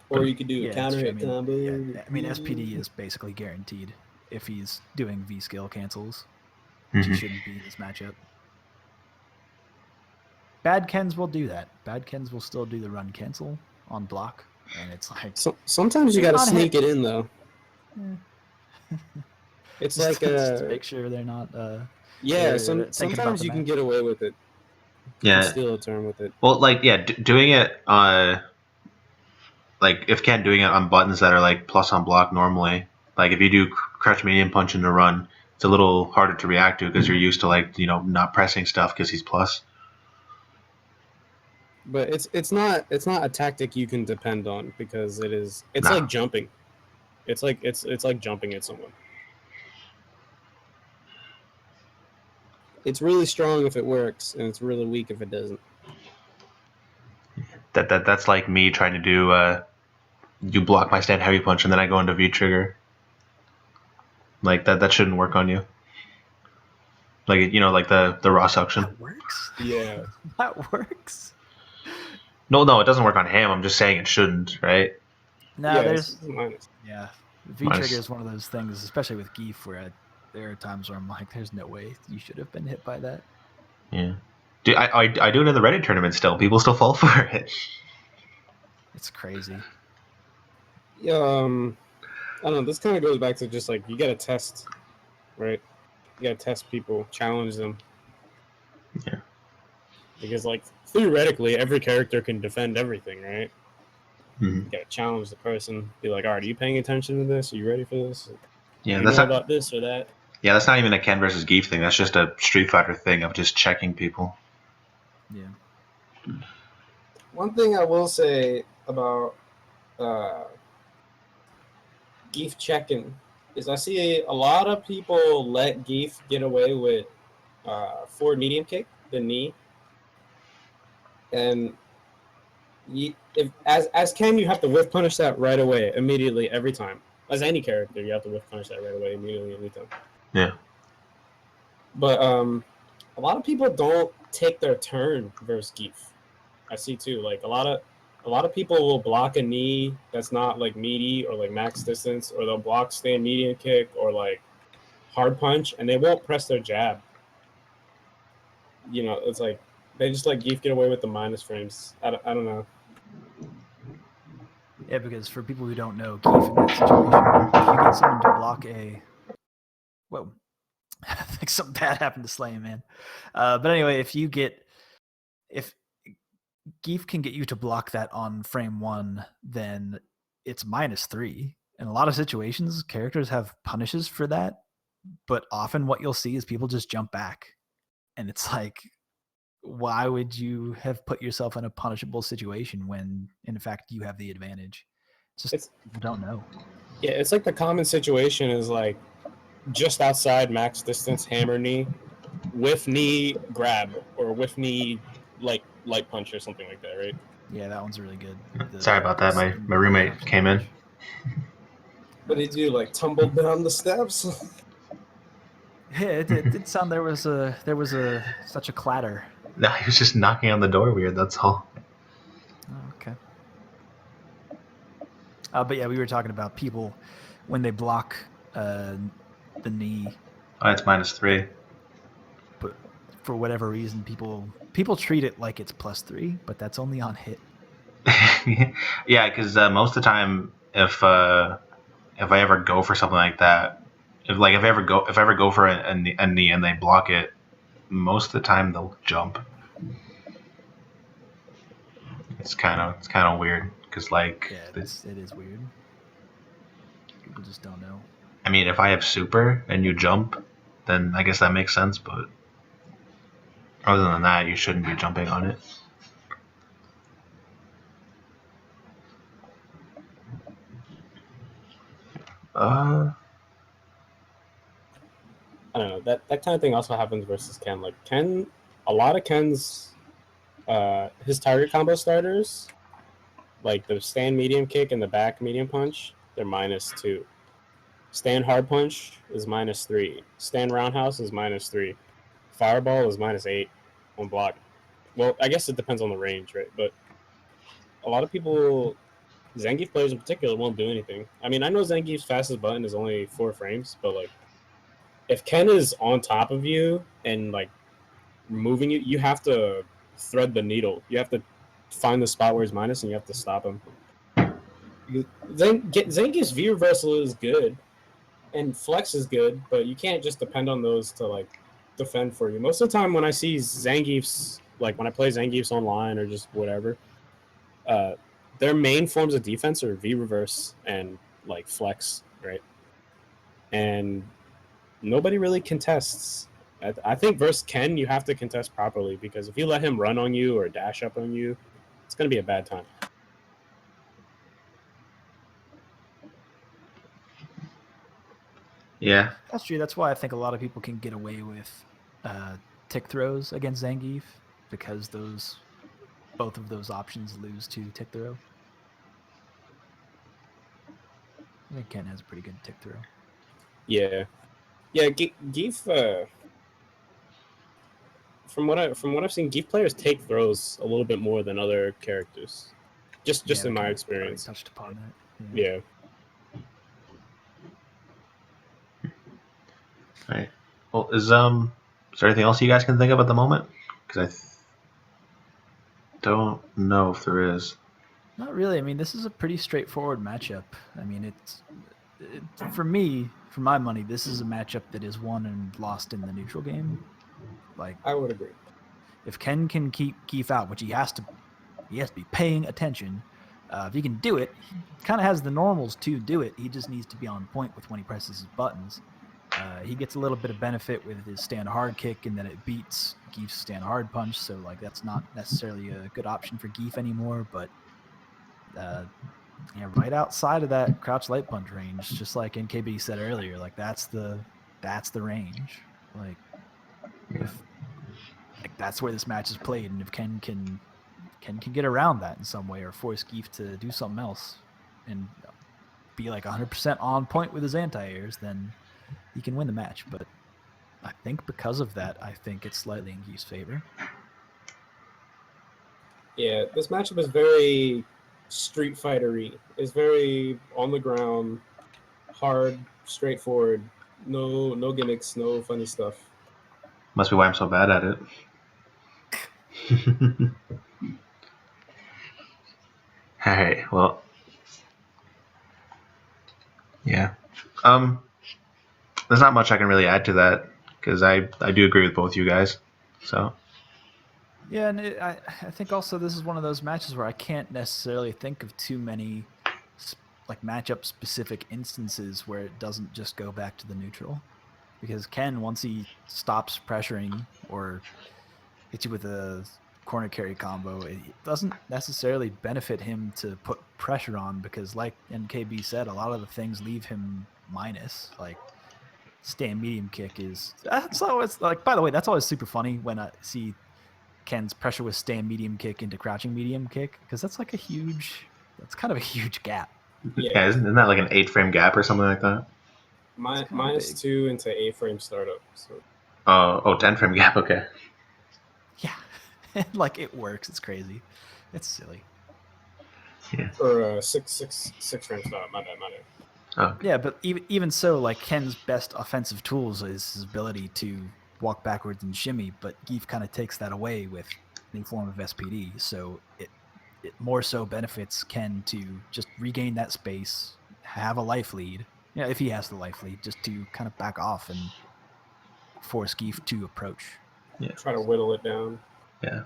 Or you could do a counter hit combo. Yeah, I mean, SPD is basically guaranteed if he's doing V skill cancels, which he shouldn't be in this matchup. Bad Kens will do that. Bad Kens will still do the run cancel on block, and it's like sometimes you got to sneak it in though. It's just, like just make sure they're not. Sometimes you can get away with it. You can steal a turn with it. Well, like doing it like if Ken doing it on buttons that are like plus on block normally, like if you do crouch medium punch in the run, it's a little harder to react to because you're used to like not pressing stuff because he's plus. But it's not a tactic you can depend on because it's like jumping. It's like jumping at someone. It's really strong if it works, and it's really weak if it doesn't. That's like me trying to do you block my stand heavy punch and then I go into V trigger. Like that shouldn't work on you. Like like the raw suction. That works. Yeah, that works. No, it doesn't work on him. I'm just saying it shouldn't, right? No, there's V trigger is one of those things, especially with Zangief, where there are times where I'm like, "There's no way you should have been hit by that." Yeah, dude, I do it in the Reddit tournament still. People still fall for it. It's crazy. Yeah, I don't know. This kind of goes back to just like you gotta test, right? You gotta test people, challenge them. Yeah. Because like theoretically, every character can defend everything, right? Mm-hmm. You gotta challenge the person. Be like, all right, are you paying attention to this? Are you ready for this? Yeah, you know about this or that? Yeah, that's not even a Ken versus Zangief thing. That's just a Street Fighter thing of just checking people. Yeah. One thing I will say about Zangief checking is I see a lot of people let Zangief get away with forward medium kick, the knee, and as Ken, you have to whiff punish that right away, immediately, every time. As any character, you have to whiff punish that right away, immediately, every time. Yeah. But a lot of people don't take their turn versus Zangief. I see too. Like a lot of people will block a knee that's not like meaty or like max distance, or they'll block stand medium kick or like hard punch, and they won't press their jab. It's like they just let Zangief get away with the minus frames. I don't know. Yeah, because for people who don't know, Zangief in that situation, if you get someone to block whoa, I think something bad happened to Slay, man. But anyway, if Zangief can get you to block that on frame 1, then it's -3. In a lot of situations, characters have punishes for that, but often what you'll see is people just jump back. And it's like, why would you have put yourself in a punishable situation when, in fact, you have the advantage? It's people don't know. Yeah, it's like the common situation is like just outside max distance hammer knee, with knee grab, or with knee light punch or something like that, right? Yeah, that one's really good. Sorry about that. My roommate came in. What did he do? Like tumbled down the steps? Yeah, it did sound there was such a clatter. No, he was just knocking on the door weird. That's all. Oh, okay. But yeah, we were talking about people when they block the knee. Oh, it's -3. But for whatever reason, people treat it like it's +3, but that's only on hit. Yeah, because most of the time, if I ever go for something like that, if I ever go for a knee and they block it, most of the time they'll jump. It's kind of weird because like it is weird. People just don't know. I mean, if I have super and you jump, then I guess that makes sense. But other than that, you shouldn't be jumping on it. I don't know, that kind of thing also happens versus Ken. Like Ken, a lot of Ken's his target combo starters, like the stand medium kick and the back medium punch, they're -2. Stand hard punch is -3. Stand roundhouse is -3. Fireball is -8 on block. Well, I guess it depends on the range, right? But a lot of people, Zangief players in particular, won't do anything. I mean, I know Zangief's fastest button is only 4 frames, but like, if Ken is on top of you and like moving you, you have to thread the needle. You have to find the spot where he's minus, and you have to stop him. Zangief's V reversal is good, and flex is good, but you can't just depend on those to like defend for you. Most of the time, when I see Zangief's, like when I play Zangief's online or just whatever, uh, their main forms of defense are V reverse and like flex, right? And nobody really contests. I think versus Ken, you have to contest properly, because if you let him run on you or dash up on you, it's going to be a bad time. Yeah. That's true. That's why I think a lot of people can get away with tick throws against Zangief, because both of those options lose to tick throw. I think Ken has a pretty good tick throw. Yeah, Geef. From what I've seen, Geef players take throws a little bit more than other characters. Just in my experience. Touched upon that. Yeah. All right. Well, is there anything else you guys can think of at the moment? Because don't know if there is. Not really. I mean, this is a pretty straightforward matchup. I mean, for me, for my money, this is a matchup that is won and lost in the neutral game. Like, I would agree. If Ken can keep Geef out, which he has to be paying attention. If he can do it, he kind of has the normals to do it. He just needs to be on point with when he presses his buttons. He gets a little bit of benefit with his stand hard kick, and then it beats Geef's stand hard punch. So like that's not necessarily a good option for Geef anymore. But right outside of that crouch light punch range, just like NKB said earlier, like that's the range. Like that's where this match is played, and if Ken can get around that in some way or force Geef to do something else and be like 100% on point with his anti-airs, then he can win the match. But I think because of that, I think it's slightly in Geef's favor. Yeah, this matchup is very Street Fighter-y. It's very on the ground, hard, straightforward. No gimmicks, no funny stuff. Must be why I'm so bad at it. All right. Well. Yeah. There's not much I can really add to that, because I do agree with both you guys. So. Yeah, and I think also this is one of those matches where I can't necessarily think of too many like matchup specific instances where it doesn't just go back to the neutral, because Ken, once he stops pressuring or hits you with a corner carry combo, it doesn't necessarily benefit him to put pressure on, because like NKB said, a lot of the things leave him minus. Like stand medium kick that's always, like, by the way, that's always super funny when I see Ken's pressure with stand medium kick into crouching medium kick, because that's kind of a huge gap. Yeah, isn't that like an 8-frame gap or something like that? -2 into 8-frame startup. So. 10-frame gap. Okay. Yeah, like it works. It's crazy. It's silly. Yeah. Or 6-frame startup. My bad. Okay. Yeah, but even so, like Ken's best offensive tools is his ability to walk backwards and shimmy, but Geef kind of takes that away with any form of SPD. So it more so benefits Ken to just regain that space, have a life lead. If he has the life lead, just to kind of back off and force Geef to approach. Yeah. Try to whittle it down. Yeah.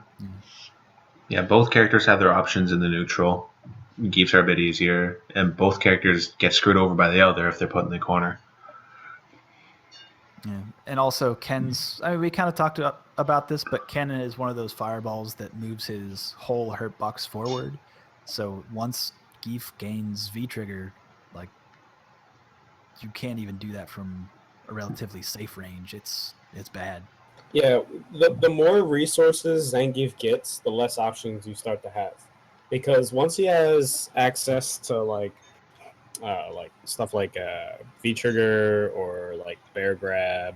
Yeah, both characters have their options in the neutral. Geefs are a bit easier, and both characters get screwed over by the other if they're put in the corner. Yeah, and also we kind of talked about this, but Ken is one of those fireballs that moves his whole hurt box forward. So once Geef gains V trigger, like you can't even do that from a relatively safe range, it's bad. Yeah, the more resources Zangief gets, the less options you start to have, because once he has access to like stuff like V trigger or like bear grab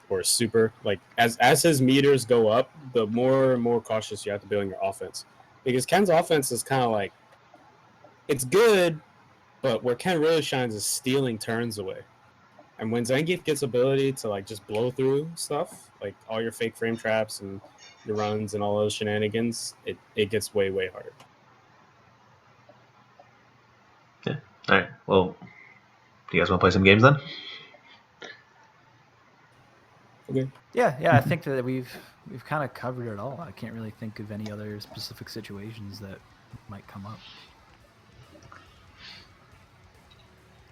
or super, like as his meters go up, the more and more cautious you have to be on your offense, because Ken's offense is kind of like, it's good, but where Ken really shines is stealing turns away. And when Zangief gets ability to like just blow through stuff, like all your fake frame traps and your runs and all those shenanigans, it gets way, way harder. Yeah. All right. Well, do you guys want to play some games then? Okay. Yeah, I think that we've kind of covered it all. I can't really think of any other specific situations that might come up.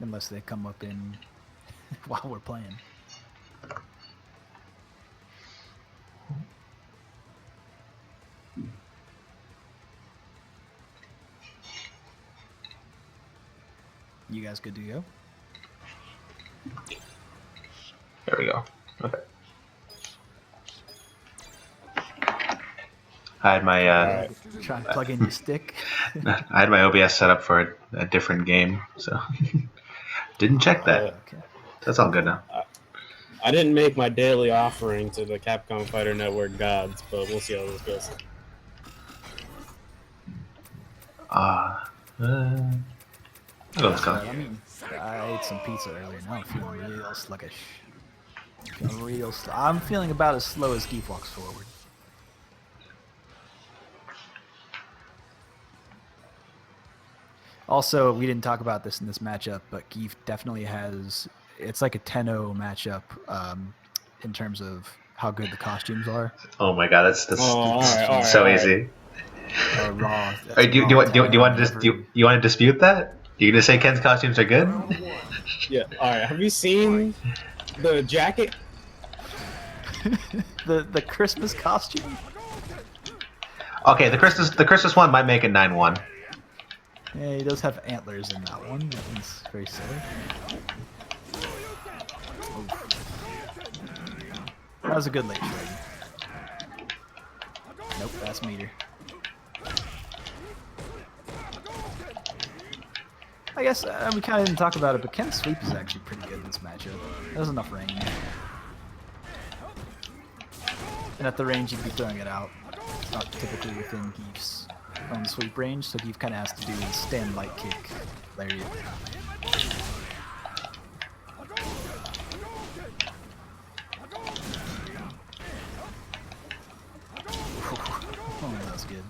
Unless they come up in while we're playing. You guys good to go? There we go. Okay. I had my Try and plug in your stick. I had my OBS set up for a different game, so didn't check that. Okay. That's all good now. I didn't make my daily offering to the Capcom Fighter Network gods, but we'll see how this goes. Let's go. I mean, I ate some pizza earlier. Now I'm feeling real sluggish. I'm feeling about as slow as Geef walks forward. Also, we didn't talk about this in this matchup, but Geef definitely has. It's like a 10-0 matchup in terms of how good the costumes are. Oh my god, that's all right, so easy. Raw. Do you want to dispute that? You gonna say Ken's costumes are good? Yeah. All right. Have you seen the jacket? the Christmas costume. Okay, the Christmas one might make it 9-1. Yeah, he does have antlers in that one. That one's very silly. That was a good late trade. Nope, that's meter. I guess we kind of didn't talk about it, but Ken's sweep is actually pretty good in this matchup. There's enough range. And at the range, you'd be throwing it out. It's not typically within Geef's own sweep range, so Geef kind of has to do his stand light kick lariat. Oh, that was good.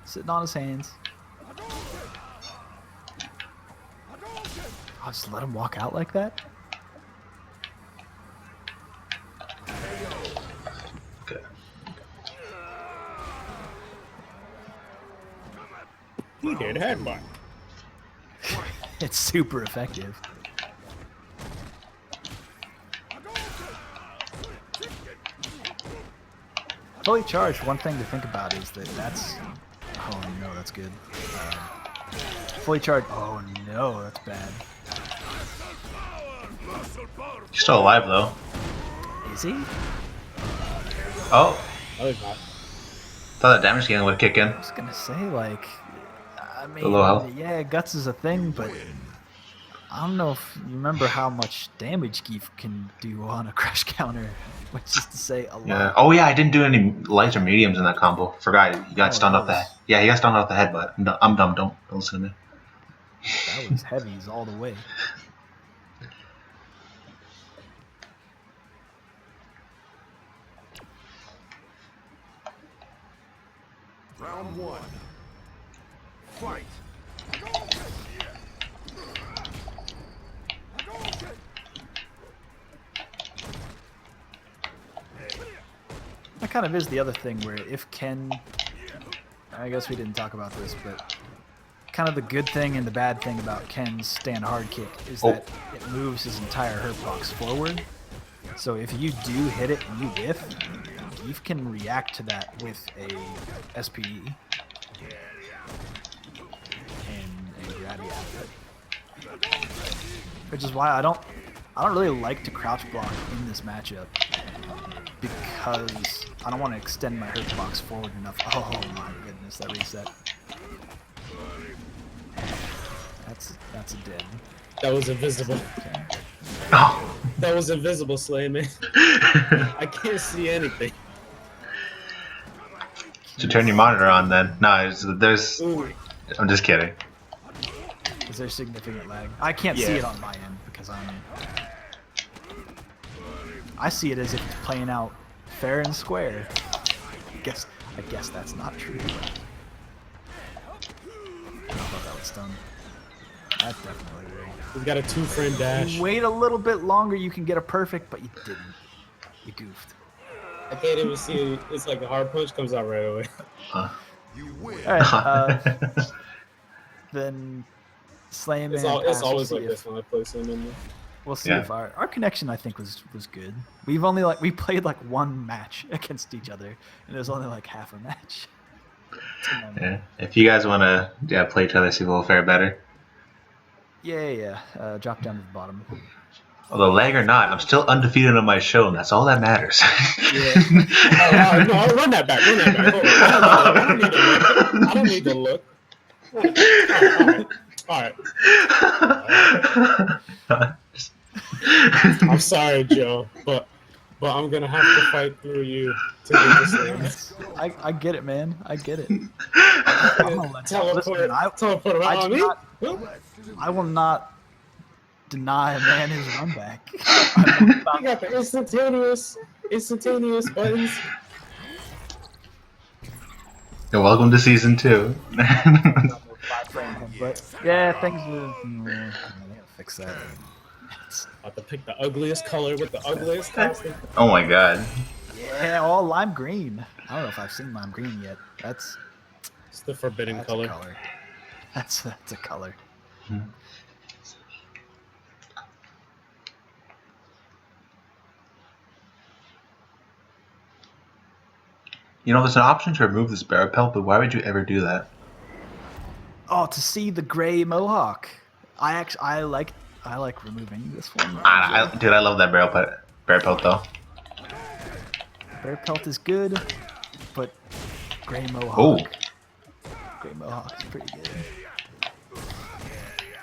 Sitting on his hands. Oh, just let him walk out like that? Okay. He did headbutt. It's super effective. Fully charged, one thing to think about is that that's... Oh no, that's good. Fully charged... Oh no, that's bad. He's still alive though. Is he? Oh, No, he's not. thought that damage scaling would kick in. I was gonna say, like... I mean, low health. yeah, Guts is a thing, but... I don't know if you remember how much damage Geef can do on a crash counter, which is to say a lot. Yeah. Oh yeah, I didn't do any lights or mediums in that combo. Forgot. He got stunned off the head. Yeah, he got stunned off the head, but I'm dumb. Don't listen to me. That was heavies all the way. Round one. Fight. That kind of is the other thing where if Ken... I guess we didn't talk about this, but kind of the good thing and the bad thing about Ken's stand hard kick is that it moves his entire hurt box forward. So if you do hit it and you whiff, Zangief can react to that with a SPE and grab you out of it. Which is why I don't really like to crouch block in this matchup, because I don't want to extend my hurt box forward enough. Oh my goodness, that reset. That's a dead. That was invisible. Okay. Oh. That was invisible, Slay, man. I can't see anything. So turn your monitor on then. No, there's. Ooh. I'm just kidding. Is there significant lag? I can't see it on my end because I see it as if it's playing out fair and square. I guess that's not true. I thought that was done. That definitely will. He's got a 2-frame dash. You wait a little bit longer, you can get a perfect, but you didn't. You goofed. I can't even see it. It's like a hard punch comes out right away. You win. All right. Then Slam It's always like this when I play Cinnamon. We'll see Yeah. if our connection, I think, was good. We played like one match against each other, and it was only like half a match. Yeah. If you guys want to play each other, see if we'll fare better. Yeah. Drop down to the bottom. Although lag or not, I'm still undefeated on my show, and that's all that matters. Yeah. No, run that back. Hold on. I don't need to look. All right. I'm sorry, Joe, but I'm gonna have to fight through you to get this thing. I get it, man. I get it. I'm gonna let you- listen, Teleport I around do me. not- I will not deny a man his run back. I got the instantaneous buttons. You're welcome to season 2. But yeah, things are. They gotta fix that. About to pick the ugliest color with the ugliest costume. Oh my god. Yeah, all lime green. I don't know if I've seen lime green yet. That's It's the forbidden a color. color. That's a color. You know, there's an option to remove this barrel pelt, but why would you ever do that? Oh, to see the gray mohawk. I like removing this one. Dude, I love that barrel pelt though. Bear pelt is good, but gray mohawk. Oh. Gray mohawk is pretty good.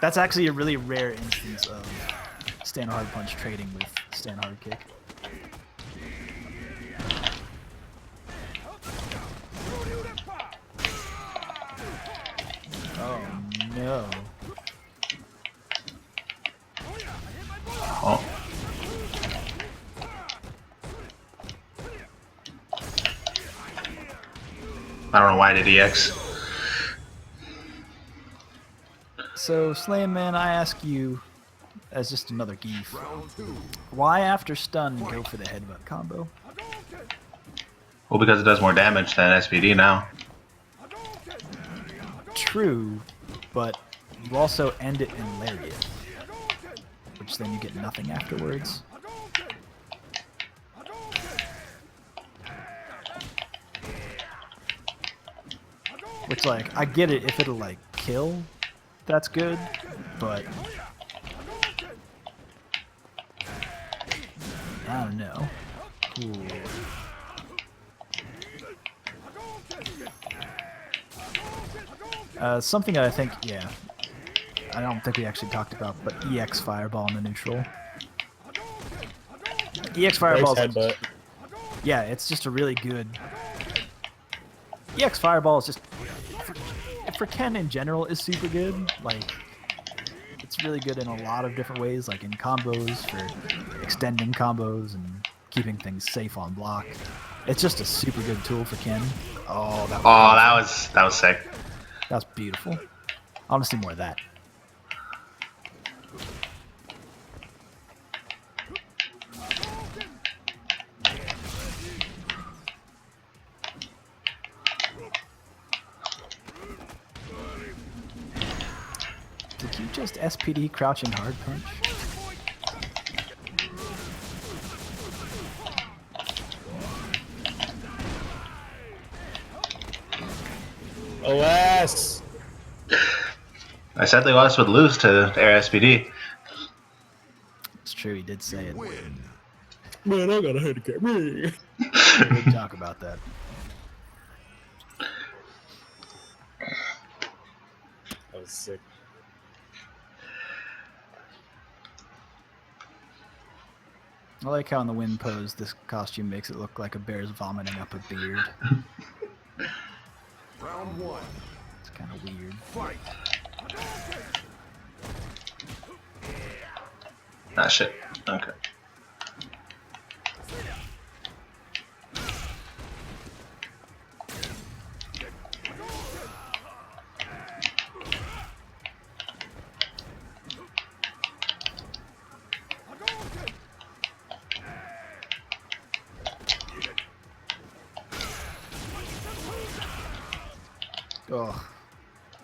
That's actually a really rare instance of stand hard punch trading with stand hard kick. Oh no. Oh. I don't know why I did EX. So, Slam Man, I ask you, as just another geef, why after stun go for the headbutt combo? Well, because it does more damage than SPD now. True, but you also end it in lariat, which then you get nothing afterwards. Which, like, I get it if it'll, like, kill, that's good, but I don't know. Ooh. Something that I think, yeah, I don't think we actually talked about, but EX Fireball in the neutral. EX Fireball, headbutt. yeah, it's just a really good. EX Fireball is just for Ken in general is super good. Like, it's really good in a lot of different ways, like in combos for extending combos and keeping things safe on block. It's just a super good tool for Ken. Oh, that was sick. That's beautiful. I want to see more of that. SPD crouching hard punch? OS! I said the OS would lose to Air SPD. It's true, he did say it. Win. Man, I got a handicap. We did talk about that. That was sick. I like how in the wind pose, this costume makes it look like a bear's vomiting up a beard. Round 1. It's kind of weird. Fight. Ah, shit. Okay. Oh,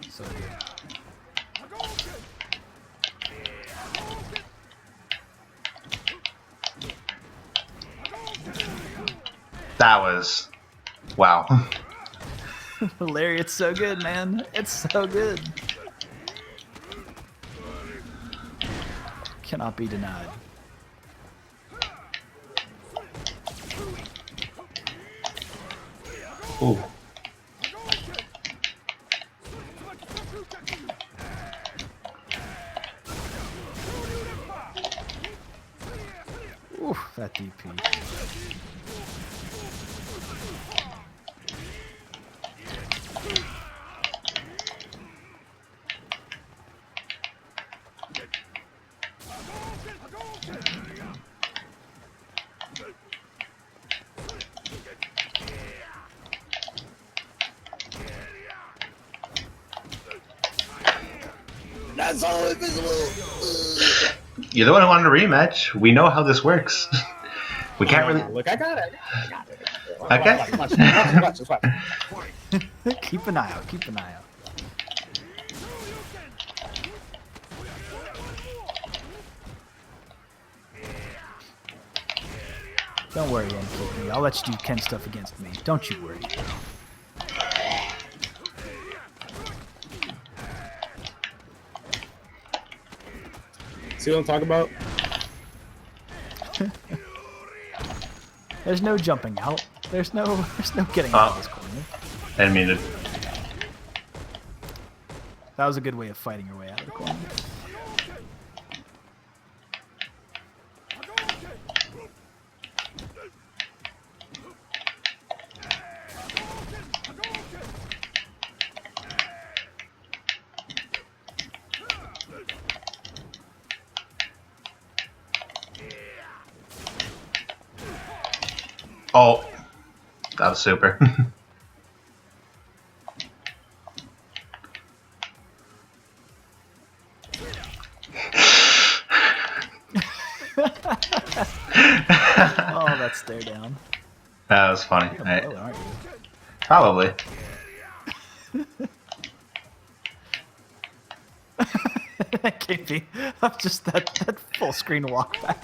so good. That was... Wow. Larry, it's so good, man. It's so good. Cannot be denied. Ooh. Ooh, that DP. That's all invisible! You're the one who wanted a rematch. We know how this works. We can't really... Look, I got it. Okay. Watch. Keep an eye out. Keep an eye out. Don't worry, NKP. I'll let you do Ken stuff against me. Don't you worry. See what I'm talking about? There's no jumping out. There's no getting out of this corner. I didn't mean to... That was a good way of fighting your way out of the corner. Oh. That was super. Oh, that stare down. That was funny. You're I- low, aren't you? Probably. KP, I'm just that full screen walk back.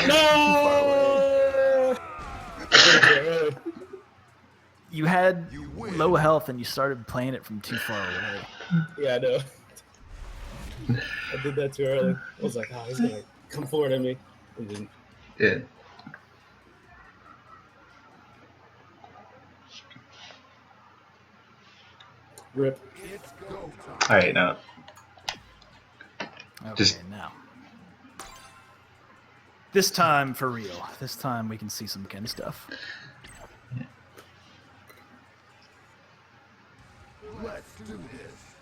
No! You had You win. low health and you started playing it from too far away. Yeah, I know. I did that too early. I was like, oh, he's gonna come forward at me. And didn't. Yeah. Rip. It's go time. Alright, now. Okay, Just- now. This time for real. This time we can see some Ken stuff. Let's do this.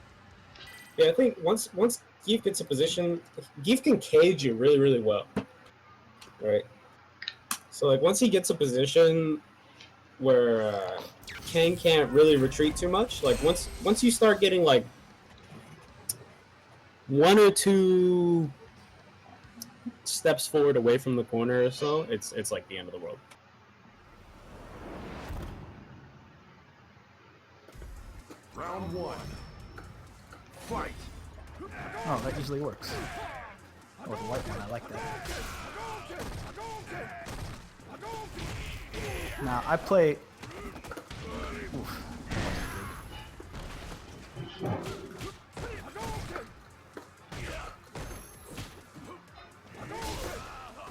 Yeah, I think once Zangief gets a position, Zangief can cage you really, really well. Right? So, like, once he gets a position where Ken can't really retreat too much, like, once you start getting, like, one or two steps forward away from the corner or so, it's like the end of the world. Round one. Fight. Oh, that usually works. Oh, the white one, I like that. Now, I play... Oof.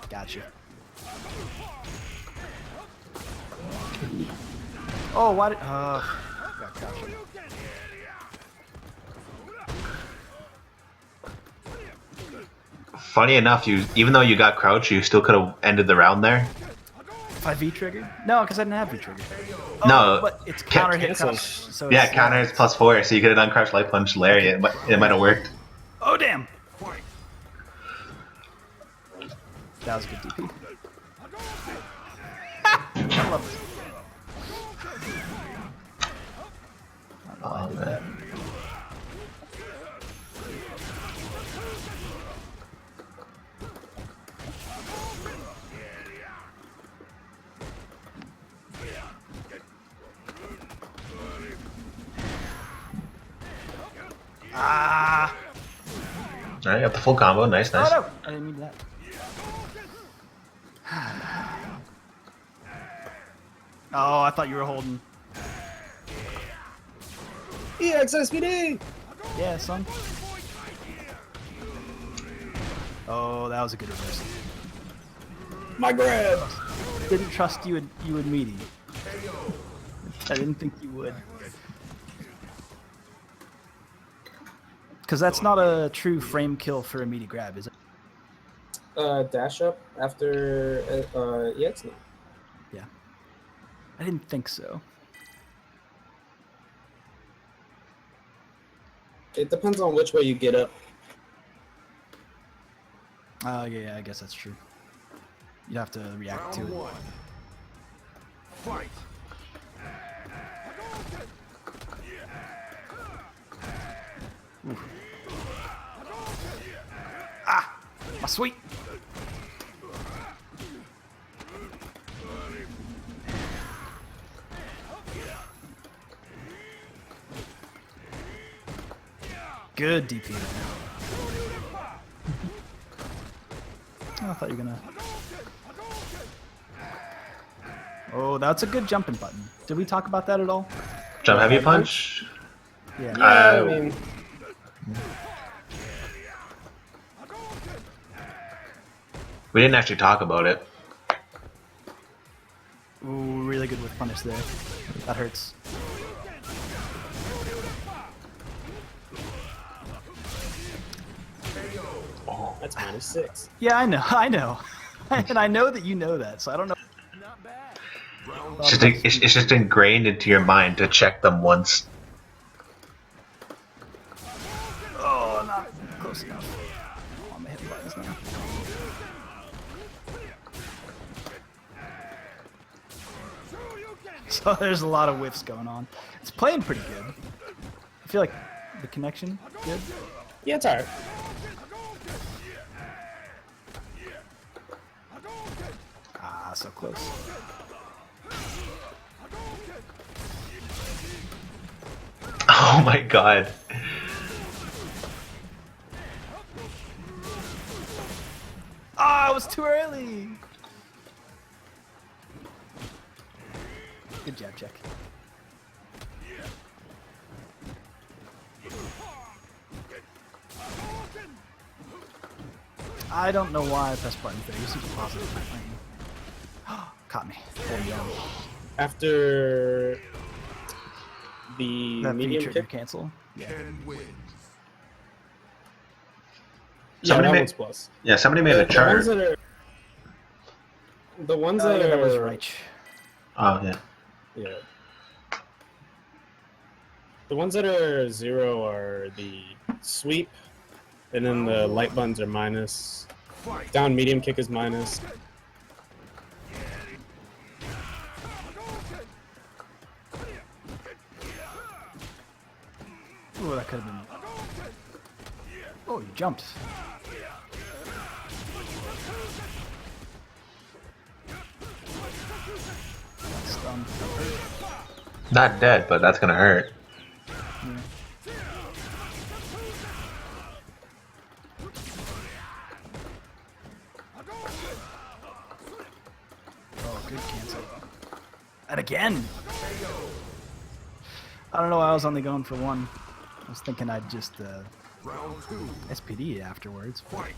Gotcha. Oh, why did... got gotcha. Funny enough, even though you got crouch, you still could have ended the round there. If I V-triggered? No, because I didn't have V-trigger. No, Oh, but it's counter hit cancels. crouch. So Yeah, it's, counter is +4, so you could have done crouch light punch lariat. It might have worked. Oh, damn! That was a good DP. I love it. Oh, man. Ah! Alright, got the full combo. Nice, nice. Oh, no! I didn't mean that. Oh, I thought you were holding. EXSPD! Yeah, son. Oh, that was a good reversal. My grab! Didn't trust you would meaty. I didn't think you would. Because that's not a true frame kill for a meaty grab, is it? Dash up after EX? No. Yeah. I didn't think so. It depends on which way you get up. Oh, yeah, I guess that's true. You'd have to react to Round it. one. Fight. Ah! My sweet! Good DP there. Oh, I thought you were gonna... Oh, that's a good jumping button. Did we talk about that at all? Jump heavy punch. Yeah. Yeah, I mean, We didn't actually talk about it. Ooh, really good with punish there. That hurts. that's -6. Yeah, I know, I know. And I know that you know that, so I don't know. It's just ingrained into your mind to check them once. Oh, not close enough. Oh, I'm hitting buttons now. So there's a lot of whiffs going on. It's playing pretty good. I feel like the connection good. Yeah, it's alright. Ah, so close. Oh my god. Ah, it was too early. Good jab check. I don't know why I pressed button 3. You're super positive. Caught me. There you go. After the That medium V-trigger kick. cancel. Yeah. Ken wins. Yeah, Somebody that made- one's plus. Yeah, somebody made a The chart. ones that are... The ones that Yeah, that are... was right. Oh yeah. Yeah. The ones that are 0 are the sweep, and then the light buttons are minus. Fight. Down medium kick is minus. Ooh, that could have been. Oh, you jumped. That's Not dead, but that's gonna hurt. Yeah. again. I don't know why I was only going for one. I was thinking I'd just Round 2. SPD afterwards. Fight.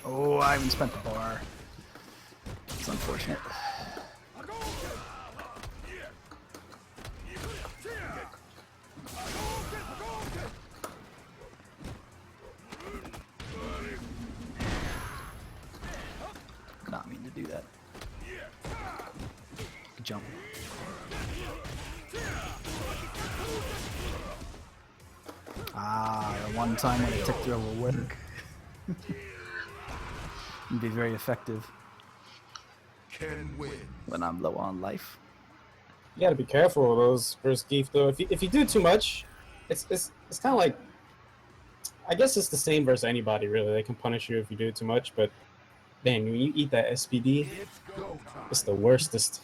Oh, I haven't spent the bar. It's unfortunate. Not mean to do that. Good jump. Ah, the one time when a tick throw will work. And be very effective Can win. when I'm low on life. You gotta be careful with those versus Geef though. If you do too much, it's kind of like, I guess it's the same versus anybody really. They can punish you if you do it too much, but man, when you eat that SPD, It's go time. it's the worstest.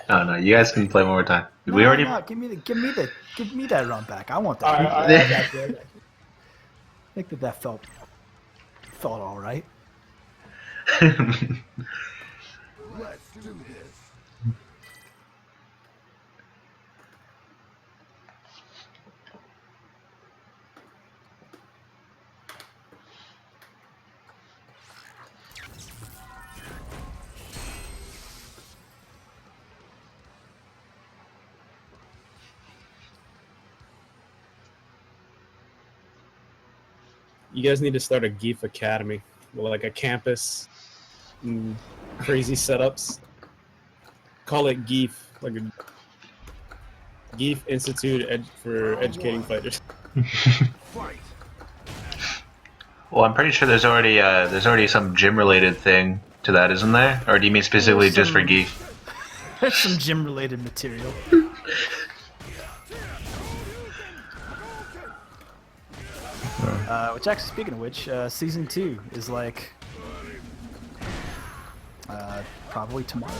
Oh no, you guys can play one more time. No, We already. no, give me that run back. I want that. All right, I got you. I think that felt all right. Let's do this. You guys need to start a Geef Academy with like a campus, and crazy setups. Call it Geef, like a Geef Institute for Educating Fighters. Fight. Well, I'm pretty sure there's already some gym related thing to that, isn't there? Or do you mean specifically There's just for some- Geef? There's some gym related material. Which actually, speaking of which, season 2 is like probably tomorrow.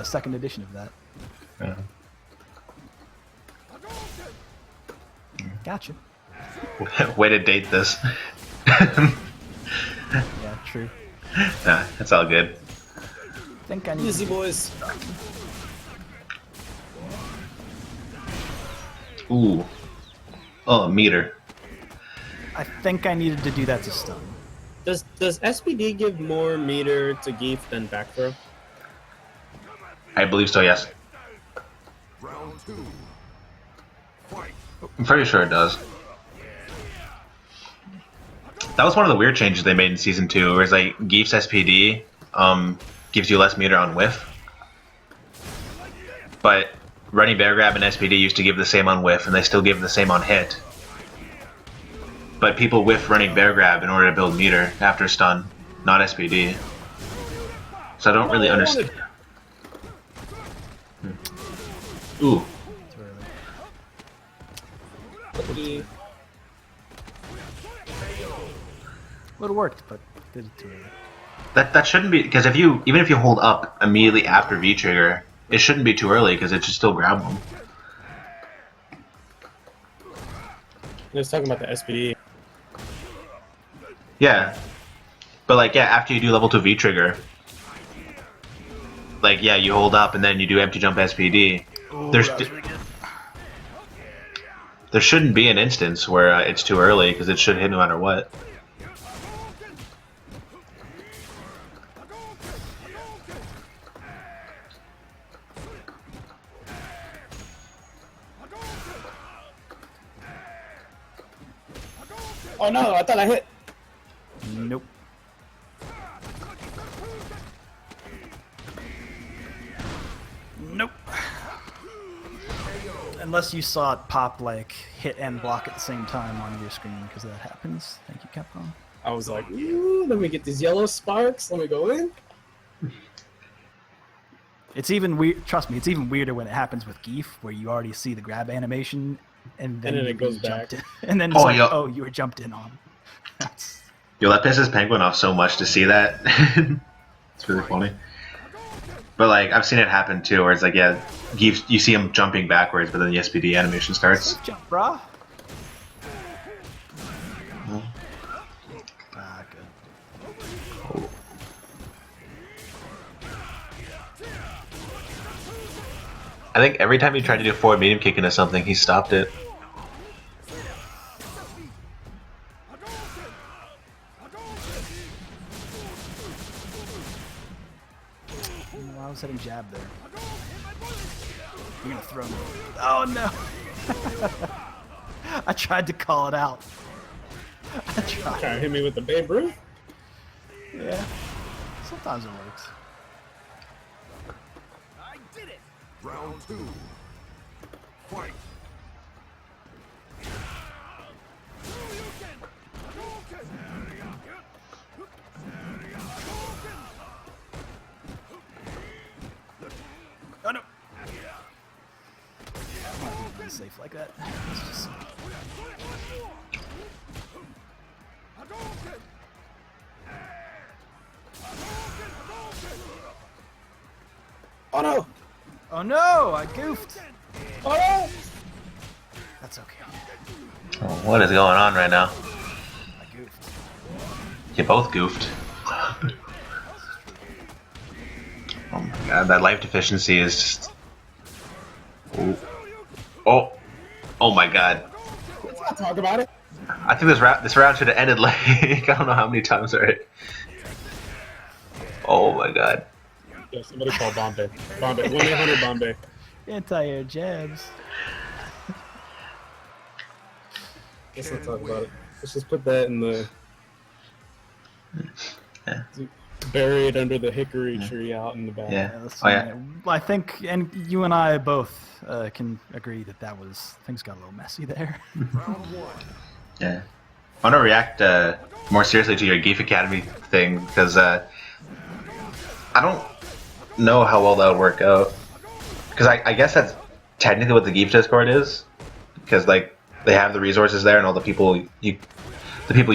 Second edition of that. Yeah. Gotcha. Way to date this. Yeah, true. Nah, that's all good. Think I need Easy to boys. Ooh. Oh, a meter. I think I needed to do that to stun. Does SPD give more meter to Geef than back throw? I believe so, yes. Round 2. Fight. I'm pretty sure it does. That was one of the weird changes they made in season 2, where it's like Geef's SPD gives you less meter on whiff. But running bear grab and SPD used to give the same on whiff, and they still give the same on hit. But people whiff running bear grab in order to build meter after stun, not SPD. So I don't really understand. Ooh. Too early. Would have worked, but did it too early. That shouldn't be, because even if you hold up immediately after V trigger, it shouldn't be too early because it should still grab them. I was talking about the SPD. Yeah, but like after you do level 2 V trigger, like you hold up and then you do empty jump SPD. Ooh, There's that was really good. there shouldn't be an instance where it's too early because it should hit no matter what. Oh no, I thought I hit. Nope. Nope. Unless you saw it pop like hit and block at the same time on your screen, because that happens. Thank you, Capcom. I was like, ooh, let me get these yellow sparks. Let me go in. It's even weird. Trust me, it's even weirder when it happens with Geef, where you already see the grab animation, and then it goes jumped back. in. And then it's Oh, like, yeah. oh, you were jumped in on. That's Yo, that pisses Penguin off so much to see that. It's really funny. But like, I've seen it happen too, where it's like, yeah, you see him jumping backwards, but then the SPD animation starts. safe jump, brah. Ah, good. I think every time he tried to do forward medium kick into something, he stopped it. I was hitting jab there. You're gonna throw me. Oh no! I tried to call it out. I tried. Trying to hit me with the Babe Ruth? Yeah. Sometimes it works. Round 2. Fight. Oh no! I'm not being safe like that. It's just... Oh no! Oh no! I goofed. Oh no! That's okay. Oh, what is going on right now? I goofed. You both goofed. Oh my god, that life deficiency is just... Oh. Oh. Oh my god. Let's not talk about it. I think this round should have ended like I don't know how many times already. Oh my god. Yeah, somebody call Bombay. Bombay. 1-800 Bombay. Anti-air jabs. Let's not talk about it. Let's just put that in the... Yeah. Bury it under the hickory tree out in the back. Yeah. That's Oh yeah. I think, and you and I both can agree that things got a little messy there. Round 1. Yeah. I want to react more seriously to your Geef Academy thing because I don't know how well that would work out. Because I guess that's technically what the Geef Discord is, because like they have the resources there and all the people you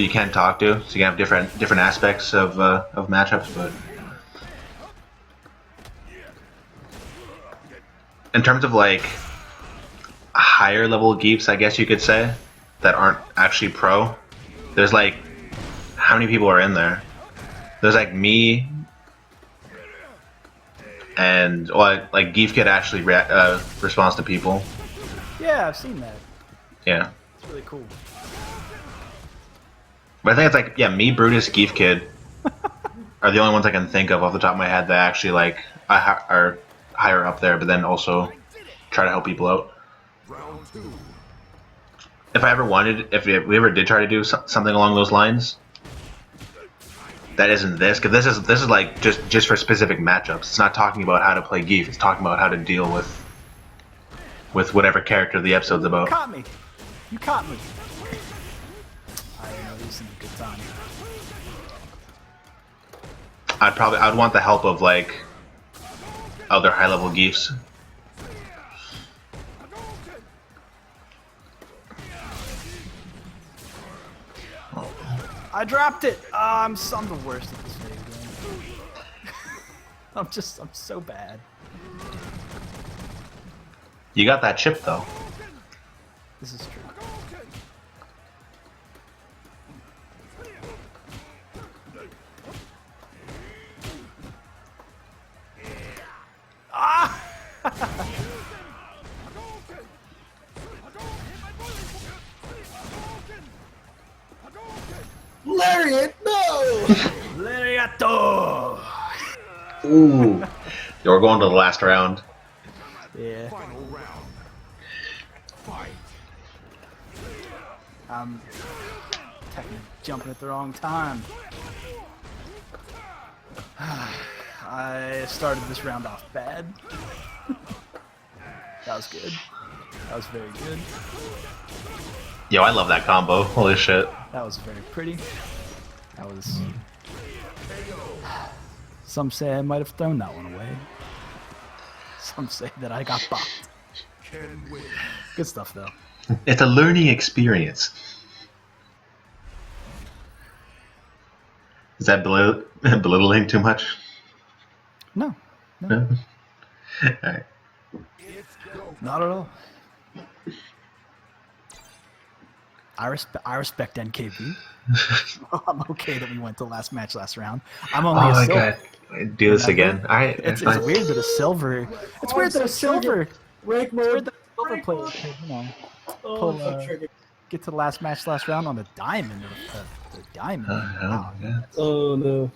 can talk to, so you can have different aspects of matchups. But in terms of like higher level Geefs, I guess you could say, that aren't actually pro, there's like, how many people are in there? There's like me, and well, like Geef Kid actually responds to people. Yeah, I've seen that. Yeah. It's really cool. But I think it's like, yeah, me, Brutus, Geef Kid are the only ones I can think of off the top of my head that actually like are higher up there, but then also try to help people out. Round 2. If I ever wanted, if we ever did try to do something along those lines, that isn't this, because this is like just for specific matchups. It's not talking about how to play Geef. It's talking about how to deal with whatever character the episode's You about. caught me. You caught me. I know this is a good time. I'd want the help of like other high level Geefs. I dropped it. I'm the worst at this video game. I'm so bad. You got that chip though. This is true. Ah! Lariat, no! Lariato! Ooh. Yeah, we're going to the last round. Yeah. Final round. Fight. I'm technically jumping at the wrong time. I started this round off bad. That was good. That was very good. Yo, I love that combo. Holy shit. That was very pretty. That was... Some say I might have thrown that one away. Some say that I got bopped. Ken wins. Good stuff, though. It's a learning experience. Is that belittling too much? No, No? Alright. It's go. not at all. I respect NKB. I'm okay that we went to last match, last round. I'm only Oh a my silver. god. Do this Remember? again. Alright. It's fine. weird that a silver. It's weird that a silver. Break It's weird mode. that a silver player could, Oh, pull, I'm so triggered. get to the last match, last round on a diamond. The diamond. Oh, Wow. yeah. Oh no.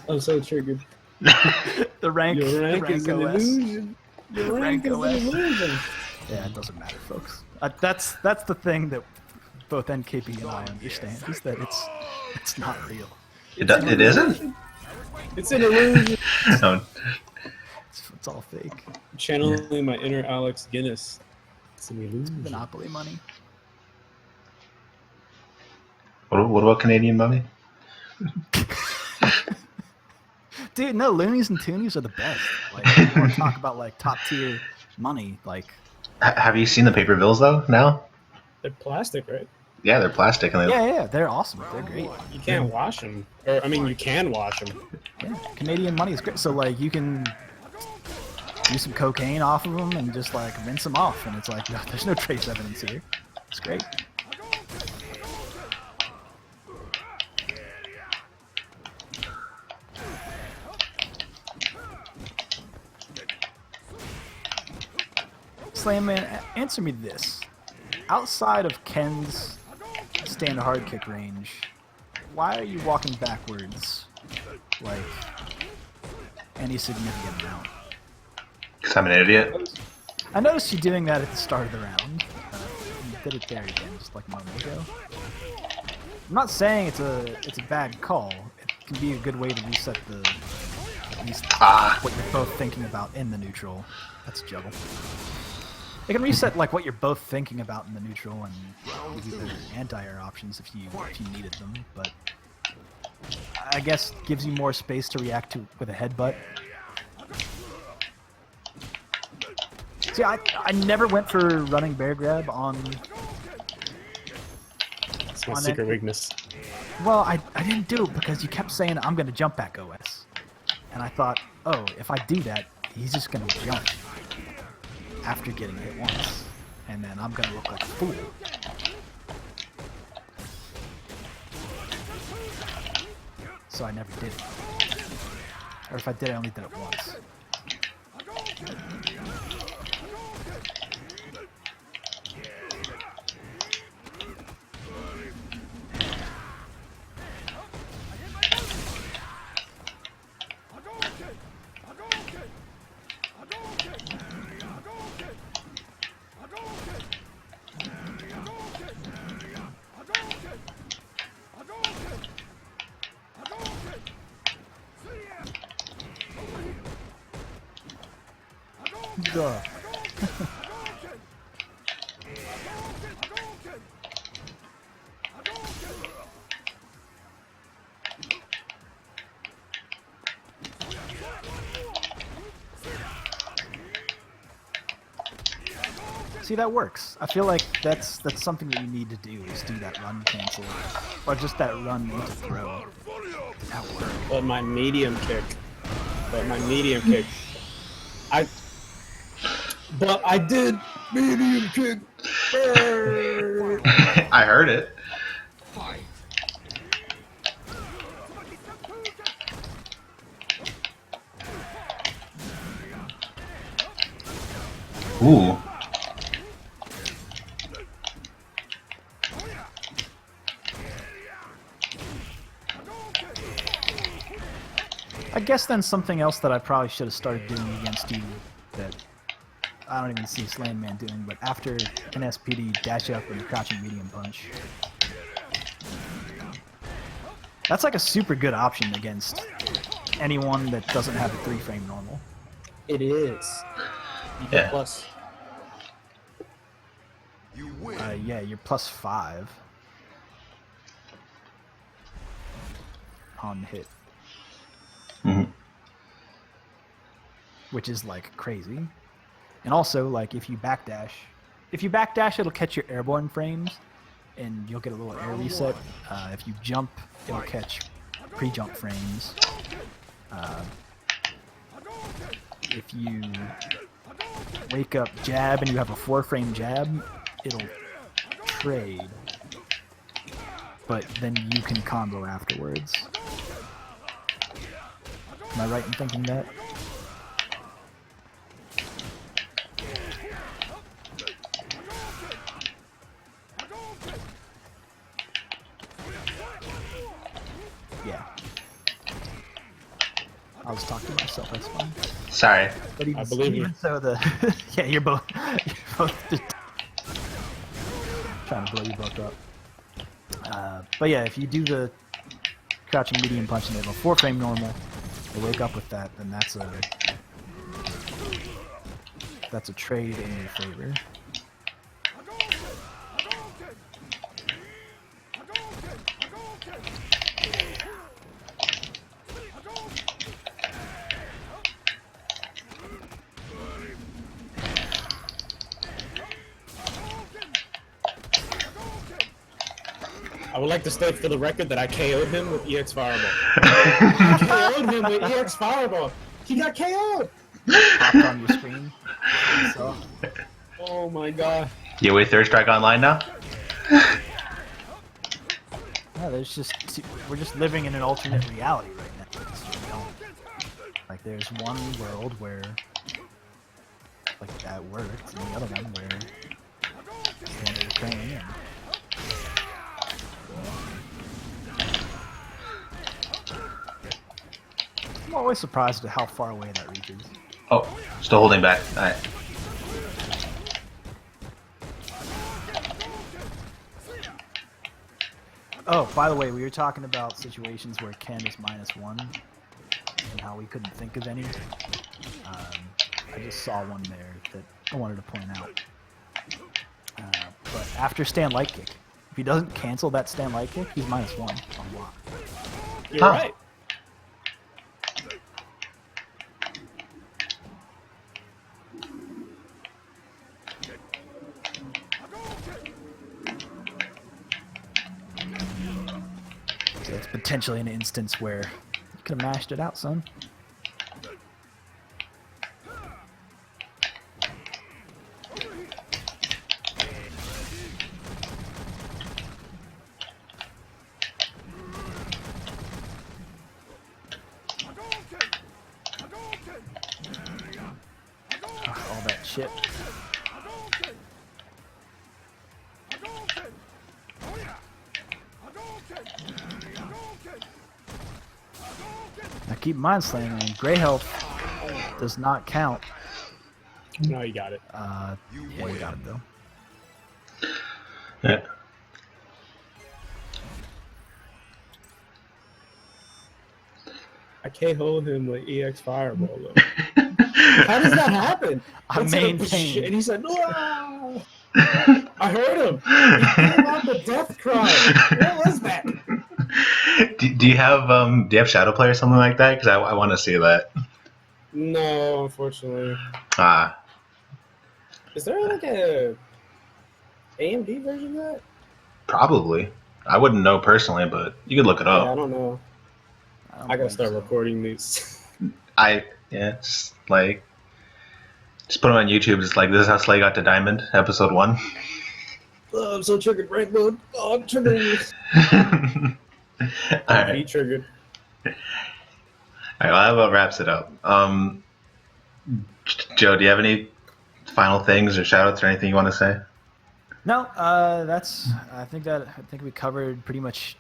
I'm so triggered. The rank. Your rank is an OS. illusion. Your rank is an OS. illusion. Yeah, it doesn't matter, folks. That's the thing that both NKB and I understand is that it's not real. It isn't? It's an illusion. Oh, It's all fake. Channeling my inner Alex Guinness. It's an illusion. Monopoly money. what about Canadian money? Dude, no, loonies and toonies are the best. Like, if you want to talk about like top tier money, like Have you seen the paper bills though? Now? They're plastic, right? Yeah, they're plastic and they. yeah, they're awesome. They're great. You can't wash them. Or, I mean, you can wash them. Yeah, Canadian money is great. So like you can do some cocaine off of them and just like rinse them off, and it's like no, there's no trace evidence here. It's great. Slam Man, answer me this. Outside of Ken's stand hard kick range, why are you walking backwards like any significant amount? Because I'm an idiot. I noticed you doing that at the start of the round. You did it there again, just like a moment ago. I'm not saying it's a bad call. It can be a good way to reset at least what you're both thinking about in the neutral. That's a juggle. It can reset like what you're both thinking about in the neutral and give you better anti-air options if you needed them, but I guess gives you more space to react to with a headbutt. See, I never went for running bear grab on. It's my On secret it. weakness. Well, I didn't do it because you kept saying I'm gonna jump back OS, and I thought, oh, if I do that, he's just gonna jump after getting hit once, and then I'm gonna look like a fool. So I never did it. Or if I did, I only did it once. Duh. See, that works. I feel like that's something that you need to do is do that run cancel, or just that run into throw. That works. But my medium kick. But I did medium kick. I heard it. Fight. Ooh. I guess then something else that I probably should have started doing against you that I don't even see Slam Man doing, but after an SPD dash up and crouching medium punch. That's like a super good option against anyone that doesn't have a 3-frame normal. It is. Yeah. Plus. You win. Yeah, you're +5 on hit. hmm which is like crazy. And also, like if you backdash, it'll catch your airborne frames, and you'll get a little air reset. If you jump, it'll catch pre-jump frames. If you wake up jab and you have a 4-frame jab, it'll trade, but then you can combo afterwards. Am I right in thinking that? Yeah. I was talking to myself, that's fine. Sorry. But even, I believe you. even so, yeah, you're both just trying to blow you both up. But yeah, if you do the crouching medium punch and they have a 4-frame normal, they wake up with that, then that's a trade in your favor. I would like to state for the record that I KO'd him with EX Fireball. I KO'd him with EX Fireball. He got KO'd. Popped on your screen. So, Oh my god. You away Third Strike Online now? yeah, we're just living in an alternate reality right now. It's just, like there's one world where like that worked, and the other one where it's the one that we're currently in. I'm always surprised at how far away that reaches. Oh, still holding back. Alright. Oh, by the way, we were talking about situations where Ken is -1 and how we couldn't think of any. I just saw one there that I wanted to point out. But after stand light kick, if he doesn't cancel that stand light kick, he's -1 on block. You're right. So it's potentially an instance where you could have mashed it out, son. All that shit. Now keep in mind, Slam, gray health does not count. No, you got it. Yeah, you got it though. Yeah. I KO'd him with EX Fireball though. How does that happen? I It's like, maintain. and he said, "No!" I heard him. He gave out the death cry. What was that? Do you have Shadow Play or something like that? Because I want to see that. No, unfortunately. Ah, Is there like a AMD version of that? probably. I wouldn't know personally, but you could look it Yeah, I up. don't know. don't I gotta believe start so. recording these. Just put them on YouTube. It's like, this is how Slay got to Diamond, episode 1. Oh, I'm so triggered, right mode. Oh, I'm triggering. Alright. Be triggered. Alright, well, that about wraps it up. Joe, do you have any final things or shoutouts or anything you want to say? No, I think we covered pretty much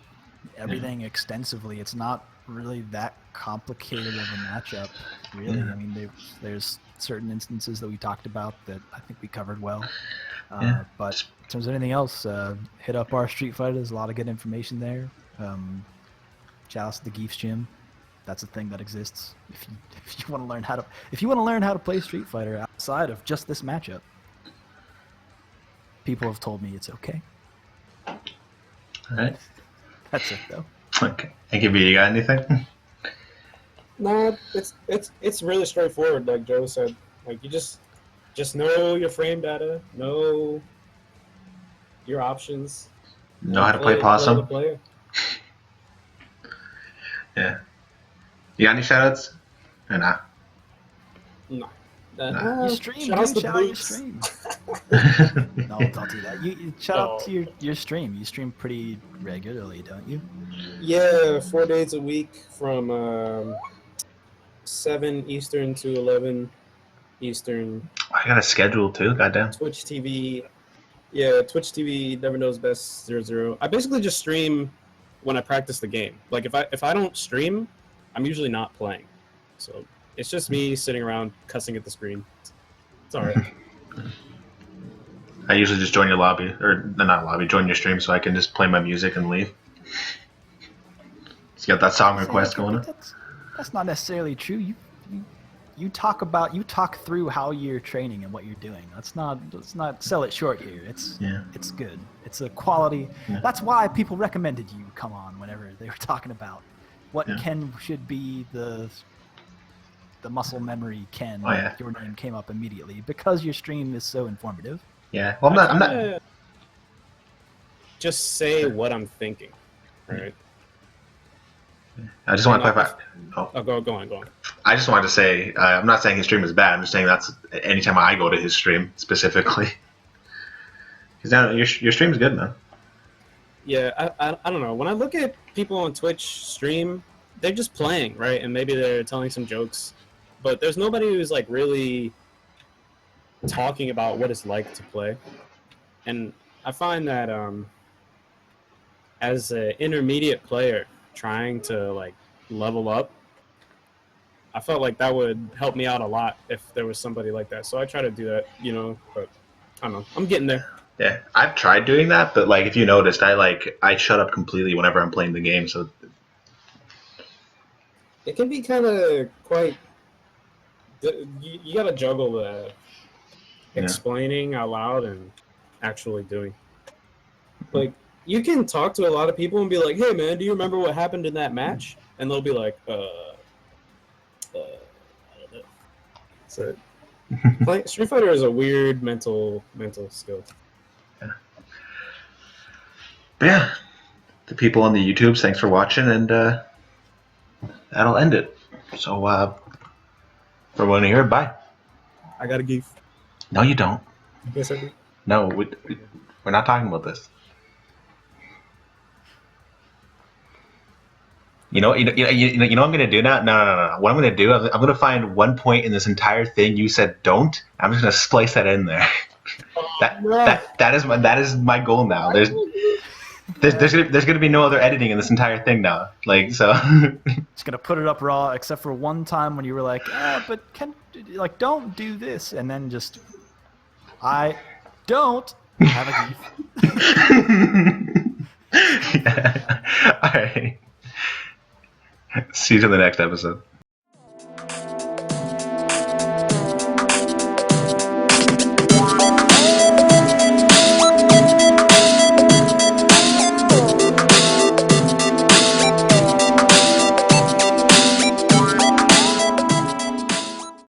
everything extensively. It's not really that complicated of a matchup, really. Yeah. I mean, there's certain instances that we talked about that I think we covered well. Yeah. But in terms of anything else, hit up our Street Fighter. There's a lot of good information there. Shout out to the Geef's Gym. That's a thing that exists. If you want to learn how to play Street Fighter outside of just this matchup, people have told me it's okay. Alright. That's it, though. Okay. Thank you, B. You got anything? No, it's really straightforward, like Joe said. Like you just know your frame data, know your options, Know and how to play play the possum. player. Yeah. You got any shoutouts? Or nah? No. You stream, shout outs dude. to Shout out your Boots. stream. No, don't do that. You shout out Oh. to your stream. You stream pretty regularly, don't you? Yeah, 4 days a week from 7 Eastern to 11 Eastern. I got a schedule too. Goddamn. Twitch TV. Yeah, Twitch TV never knows best 00. I basically just stream when I practice the game. Like if I don't stream, I'm usually not playing. So it's just me sitting around cussing at the screen. It's all right. I usually just join your lobby, or not lobby, join your stream so I can just play my music and leave. So you got that song request going on? That's not necessarily true. You talk through how you're training and what you're doing. Let's not sell it short here. It's good. It's a quality. Yeah. That's why people recommended you come on whenever they were talking about what Ken should be the muscle memory Ken. Oh, yeah. Your name came up immediately because your stream is so informative. Yeah. Well, I'm not. Just say what I'm thinking, right? I just want to play. Oh, go on. I just wanted to say, I'm not saying his stream is bad. I'm just saying that's anytime I go to his stream specifically. Because now your stream's good, man. Yeah, I don't know. When I look at people on Twitch stream, they're just playing, right? And maybe they're telling some jokes, but there's nobody who's like really talking about what it's like to play. And I find that as an intermediate player trying to like level up, I felt like that would help me out a lot if there was somebody like that. So I try to do that, but I don't know. I'm getting there. Yeah, I've tried doing that, but like if you noticed, I shut up completely whenever I'm playing the game. So it can be kind of quite. You got to juggle the explaining out loud and actually doing. Like you can talk to a lot of people and be like, "Hey, man, do you remember what happened in that match?" And they'll be like, I don't know. So, like Street Fighter is a weird mental skill. But yeah, the people on the YouTubes, thanks for watching, and that'll end it. So, for everyone here, bye. I got a geef. No, you don't. Yes, I do. No, we're not talking about this. You know what I'm gonna do now? No. What I'm gonna do? I'm gonna find one point in this entire thing you said don't. I'm just gonna splice that in there. That is my goal now. There's gonna be no other editing in this entire thing now. Like so. Just gonna put it up raw, except for one time when you were like, but don't do this, and then just I don't have a geef. Yeah. All right. See you in the next episode.